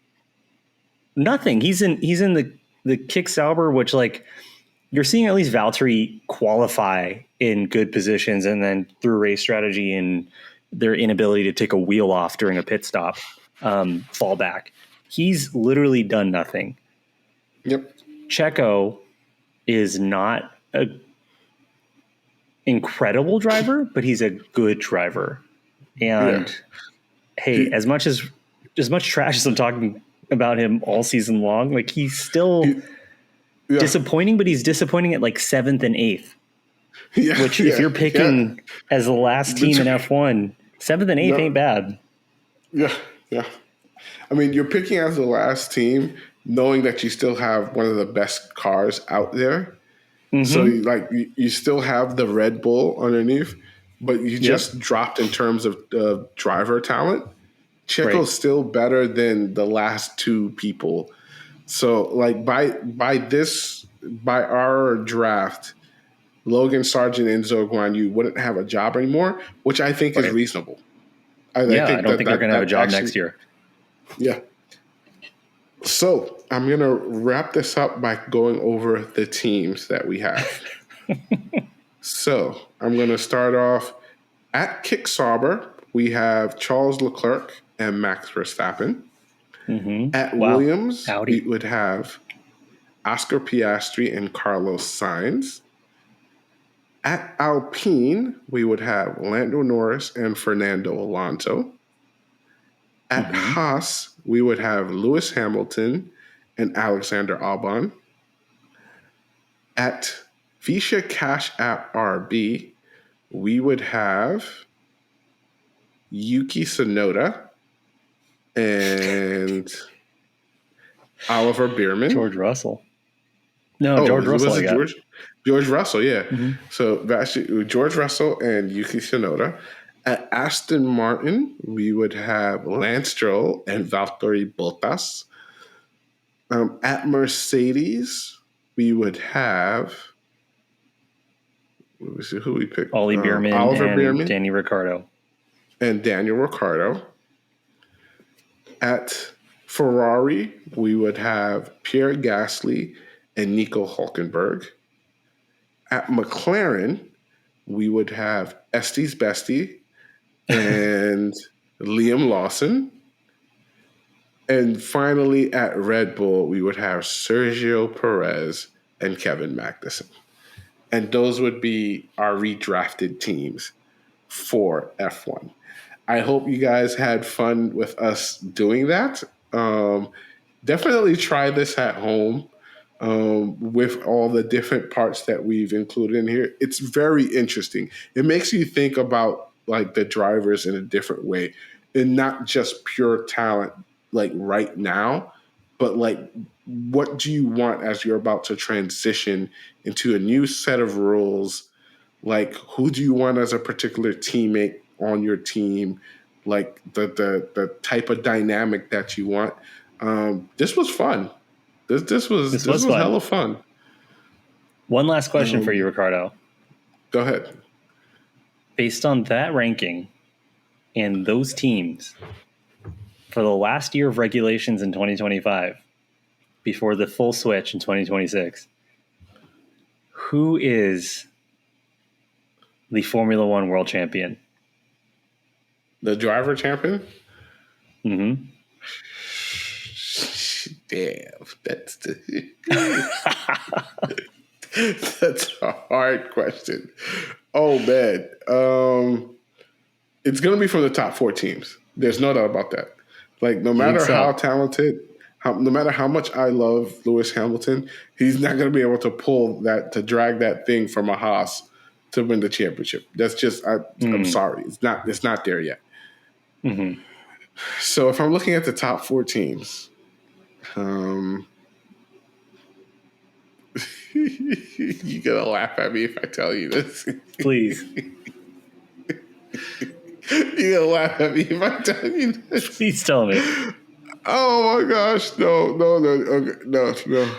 nothing. He's in the Kick Sauber, which like you're seeing at least Valtteri qualify in good positions, and then through race strategy and their inability to take a wheel off during a pit stop, fall back. He's literally done nothing.
Yep.
Checo is not a incredible driver, but he's a good driver.
Yeah.
And hey,
He,
as much trash as I'm talking about him all season long, like he's still
he, yeah.
disappointing, but he's disappointing at like 7th and 8th.
Yeah.
Which, if
Yeah.
you're
Yeah.
picking as the last team in F1, 7th and 8th
No.
ain't bad.
Yeah. Yeah. I mean, you're picking as the last team, knowing that you still have one of the best cars out there. So,
Mm-hmm.
you still have the Red Bull underneath, but you
Yep.
just dropped in terms of driver talent.
Right.
Checo's still better than the last two people. So, like by our draft, Logan Sargent and Zhou Guanyu wouldn't have a job anymore, which I think is
Right.
reasonable. I
Yeah, I
think
don't think they're going to have a
that
job
actually,
next year.
yeah. So I'm gonna wrap this up by going over the teams that we have. So I'm gonna start off at Kick Sauber. We have Charles Leclerc and Max Verstappen.
Mm-hmm.
At
Wow.
Williams, we
Howdy.
would have Oscar Piastri and Carlos Sainz. At Alpine, we would have Lando Norris and Fernando Alonso. At
Mm-hmm.
Haas, we would have Lewis Hamilton and Alexander Albon. At Visa Cash App RB, we would have Yuki Tsunoda and Oliver Bierman.
George Russell. No,
Oh,
George Russell.
was
I
it
got.
George Russell? Yeah.
Mm-hmm.
So actually, George Russell and Yuki Tsunoda. At Aston Martin, we would have Lance Stroll and Valtteri Bottas. At Mercedes, we would have. Let me see who we picked.
Ollie Bierman
Oliver
and
Bierman
Danny Ricciardo.
and Daniel Ricciardo. At Ferrari, we would have Pierre Gasly and Nico Hulkenberg. At McLaren, we would have Estes Bestie and Liam Lawson. And finally, at Red Bull, we would have Sergio Perez and Kevin Magnussen. And those would be our redrafted teams for F1. I hope you guys had fun with us doing that. Definitely try this at home with all the different parts that we've included in here. It's very interesting. It makes you think about like the drivers in a different way and not just pure talent like right now, but like what do you want as you're about to transition into a new set of rules? Like who do you want as a particular teammate on your team? Like the type of dynamic that you want. This was fun. This was
fun.
hella fun.
One last question for you, Ricardo.
Go ahead.
Based on that ranking and those teams for the last year of regulations in 2025, before the full switch in 2026, who is the Formula One world champion?
The driver champion?
Mm-hmm.
Damn, that's a hard question. Oh man, it's gonna be from the top 4 teams. There's no doubt about that. Like no matter how talented, no matter how much I love Lewis Hamilton, he's not gonna be able to to drag that thing from a Haas to win the championship. That's just I'm sorry, it's not there yet.
Mm-hmm.
So if I'm looking at the top 4 teams. You're gonna laugh at me if I tell you this.
Please.
You're gonna laugh at me if I tell you this.
Please tell me.
Oh my gosh, no. Okay, no.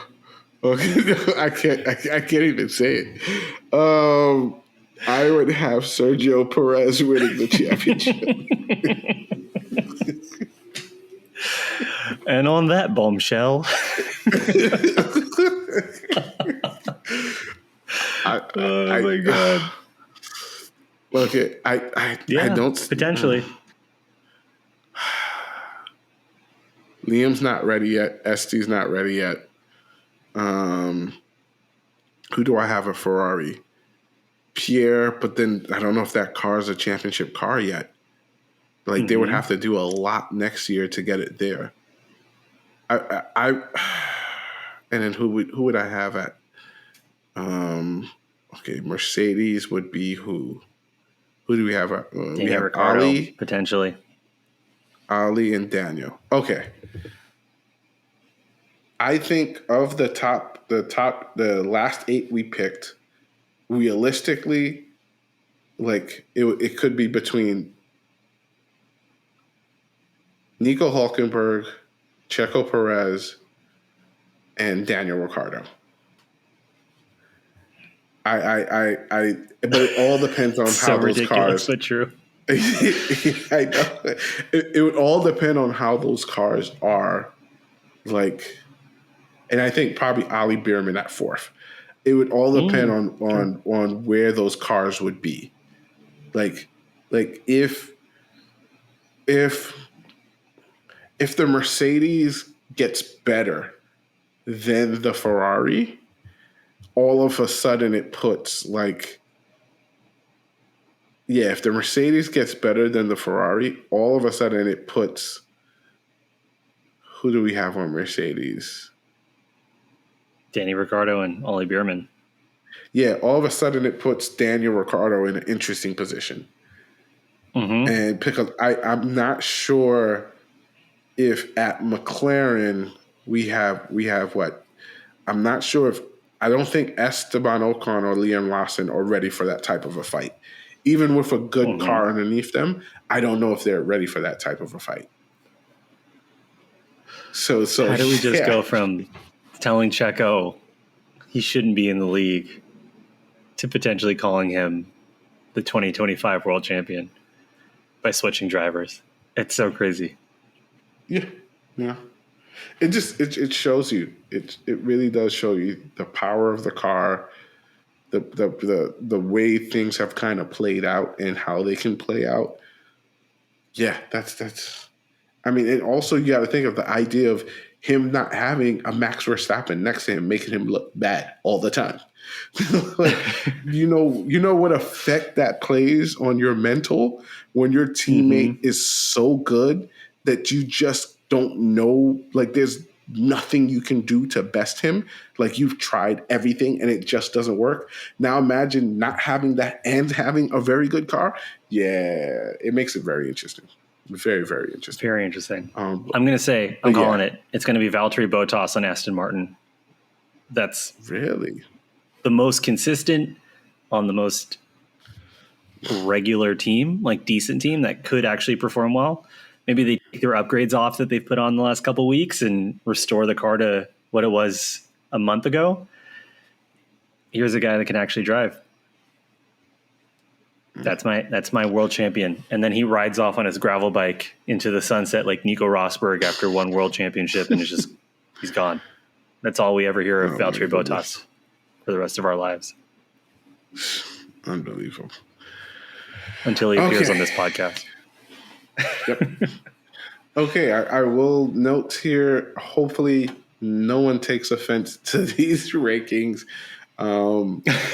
Okay, no, I can't even say it. I would have Sergio Perez winning the championship.
And on that bombshell. Oh my god.
Okay, I don't
potentially.
Liam's not ready yet. Este's not ready yet. Who do I have a Ferrari? Pierre, but then I don't know if that car is a championship car yet. Like they would have to do a lot next year to get it there. And then who would I have at? Okay, Mercedes would be who? Who do we have? We have
Ricardo,
Ali,
potentially.
Ali and Daniel. Okay. I think of the last 8 we picked, realistically, like it could be between Nico Hulkenberg, Checo Perez, and Daniel Ricciardo. But it all depends on
So
how those cars.
But true.
I know. It would all depend on how those cars are, like, and I think probably Ali Bierman at 4th. It would all depend on where those cars would be, like if the Mercedes gets better than the Ferrari, all of a sudden it puts like, yeah, if the Mercedes gets better than the Ferrari, all of a sudden it puts who do we have on Mercedes?
Danny Ricciardo and Ollie Bierman.
Yeah, all of a sudden it puts Daniel Ricciardo in an interesting position.
Mm-hmm.
And because I'm not sure if at McLaren we have what? I'm not sure if I don't think Esteban Ocon or Liam Lawson are ready for that type of a fight. Even with a good car underneath them, I don't know if they're ready for that type of a fight. So
how do we just go from telling Checo he shouldn't be in the league to potentially calling him the 2025 world champion by switching drivers? It's so crazy.
Yeah. It shows you. It really does show you the power of the car, the way things have kind of played out and how they can play out. Yeah, that's. I mean, and also you got to think of the idea of him not having a Max Verstappen next to him, making him look bad all the time. Like, you know what effect that plays on your mental when your teammate is so good that you just don't know, like there's nothing you can do to best him. Like you've tried everything and it just doesn't work. Now imagine not having that and having a very good car. Yeah, it makes it very interesting. Very, very interesting.
Very interesting. I'm going to say, I'm calling it. It's going to be Valtteri Bottas on Aston Martin. That's
really
the most consistent on the most regular team, like decent team that could actually perform well. Maybe they take their upgrades off that they've put on the last couple of weeks and restore the car to what it was a month ago. Here's a guy that can actually drive. That's my world champion. And then he rides off on his gravel bike into the sunset like Nico Rosberg after one world championship, and he's gone. That's all we ever hear of Valtteri Bottas for the rest of our lives.
Unbelievable.
Until he appears on this podcast.
Yep. Okay, I will note here, hopefully no one takes offense to these rankings.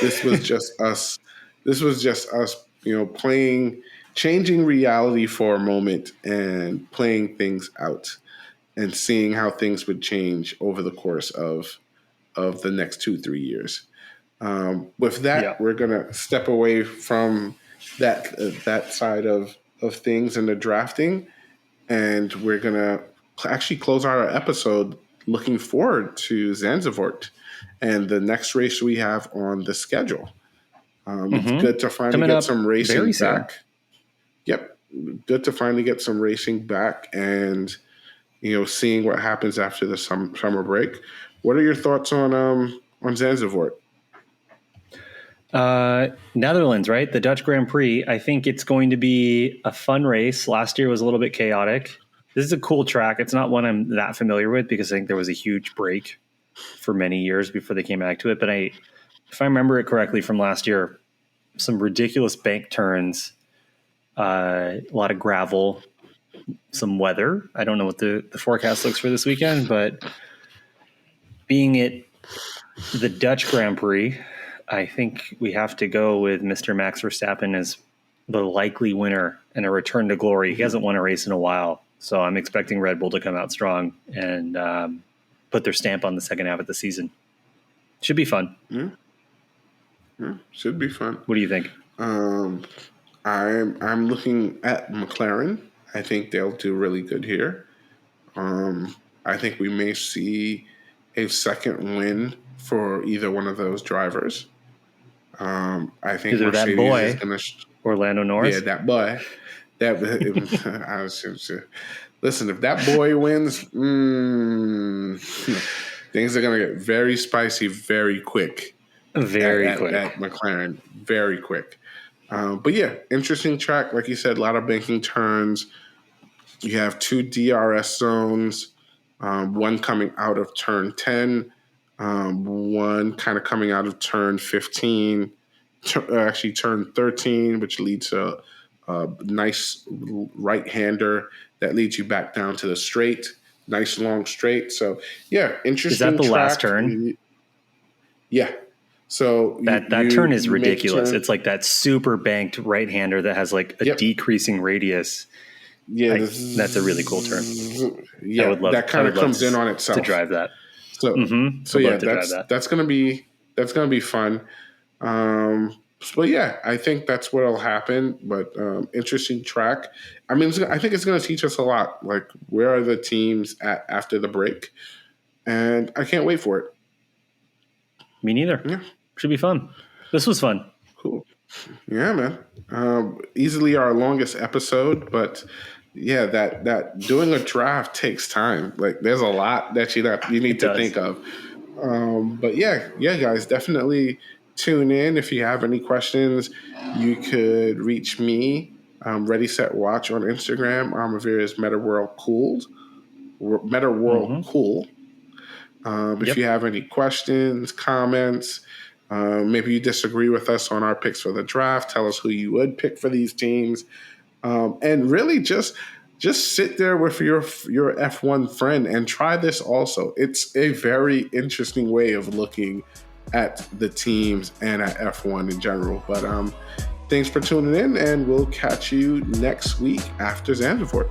This was just us. This was just us, changing reality for a moment and playing things out and seeing how things would change over the course of the next 2-3 years. With that, we're going to step away from that side of things and the drafting, and we're going to actually close our episode looking forward to Zandvoort and the next race we have on the schedule. It's good to finally get some racing back. Yep. Good to finally get some racing back and, seeing what happens after the summer break. What are your thoughts on Zandvoort?
Netherlands, right? The Dutch Grand Prix. I think it's going to be a fun race. Last year was a little bit chaotic. This is a cool track. It's not one I'm that familiar with because I think there was a huge break for many years before they came back to it. But if I remember it correctly from last year, some ridiculous bank turns, a lot of gravel, some weather. I don't know what the forecast looks for this weekend, but being it the Dutch Grand Prix, I think we have to go with Mr. Max Verstappen as the likely winner and a return to glory. He hasn't won a race in a while, so I'm expecting Red Bull to come out strong and put their stamp on the second half of the season. Should be fun.
Yeah, should be fun.
What do you think?
I'm looking at McLaren. I think they'll do really good here. I think we may see a second win for either one of those drivers. I think
either
Mercedes
that boy
is gonna
Orlando Norris.
Yeah, that boy. Listen, if that boy wins, things are gonna get very spicy very quick.
Very quick
at McLaren, very quick. But yeah, interesting track. Like you said, a lot of banking turns. You have 2 DRS zones, one coming out of turn 10, one kind of coming out of turn 15, actually turn 13, which leads to a nice right-hander that leads you back down to the straight. Nice long straight. So, yeah, interesting.
Is that the
track.
last turn?
Yeah. So
that turn is ridiculous. It's like that super banked right-hander that has like a decreasing radius.
Yeah,
that's a really cool turn.
Yeah,
I would love,
that kind of comes in on
to
itself
drive that.
So,
I'd
yeah,
love to drive that.
that's gonna be fun. But yeah, I think that's what'll happen. But interesting track. I mean, I think it's gonna teach us a lot. Like, where are the teams at after the break? And I can't wait for it.
Me neither.
Yeah,
Should be fun. This was fun.
cool. Yeah, man. Easily our longest episode, but yeah, that doing a draft takes time. Like, there's a lot that you need to think of. But yeah, guys, definitely tune in. If you have any questions, you could reach me, Ready Set Watch on Instagram. Amarveer is Meta World Cool. If you have any questions, comments, maybe you disagree with us on our picks for the draft, tell us who you would pick for these teams, and really just sit there with your F1 friend and try this also. It's a very interesting way of looking at the teams and at F1 in general. But thanks for tuning in, and we'll catch you next week after Zandvoort.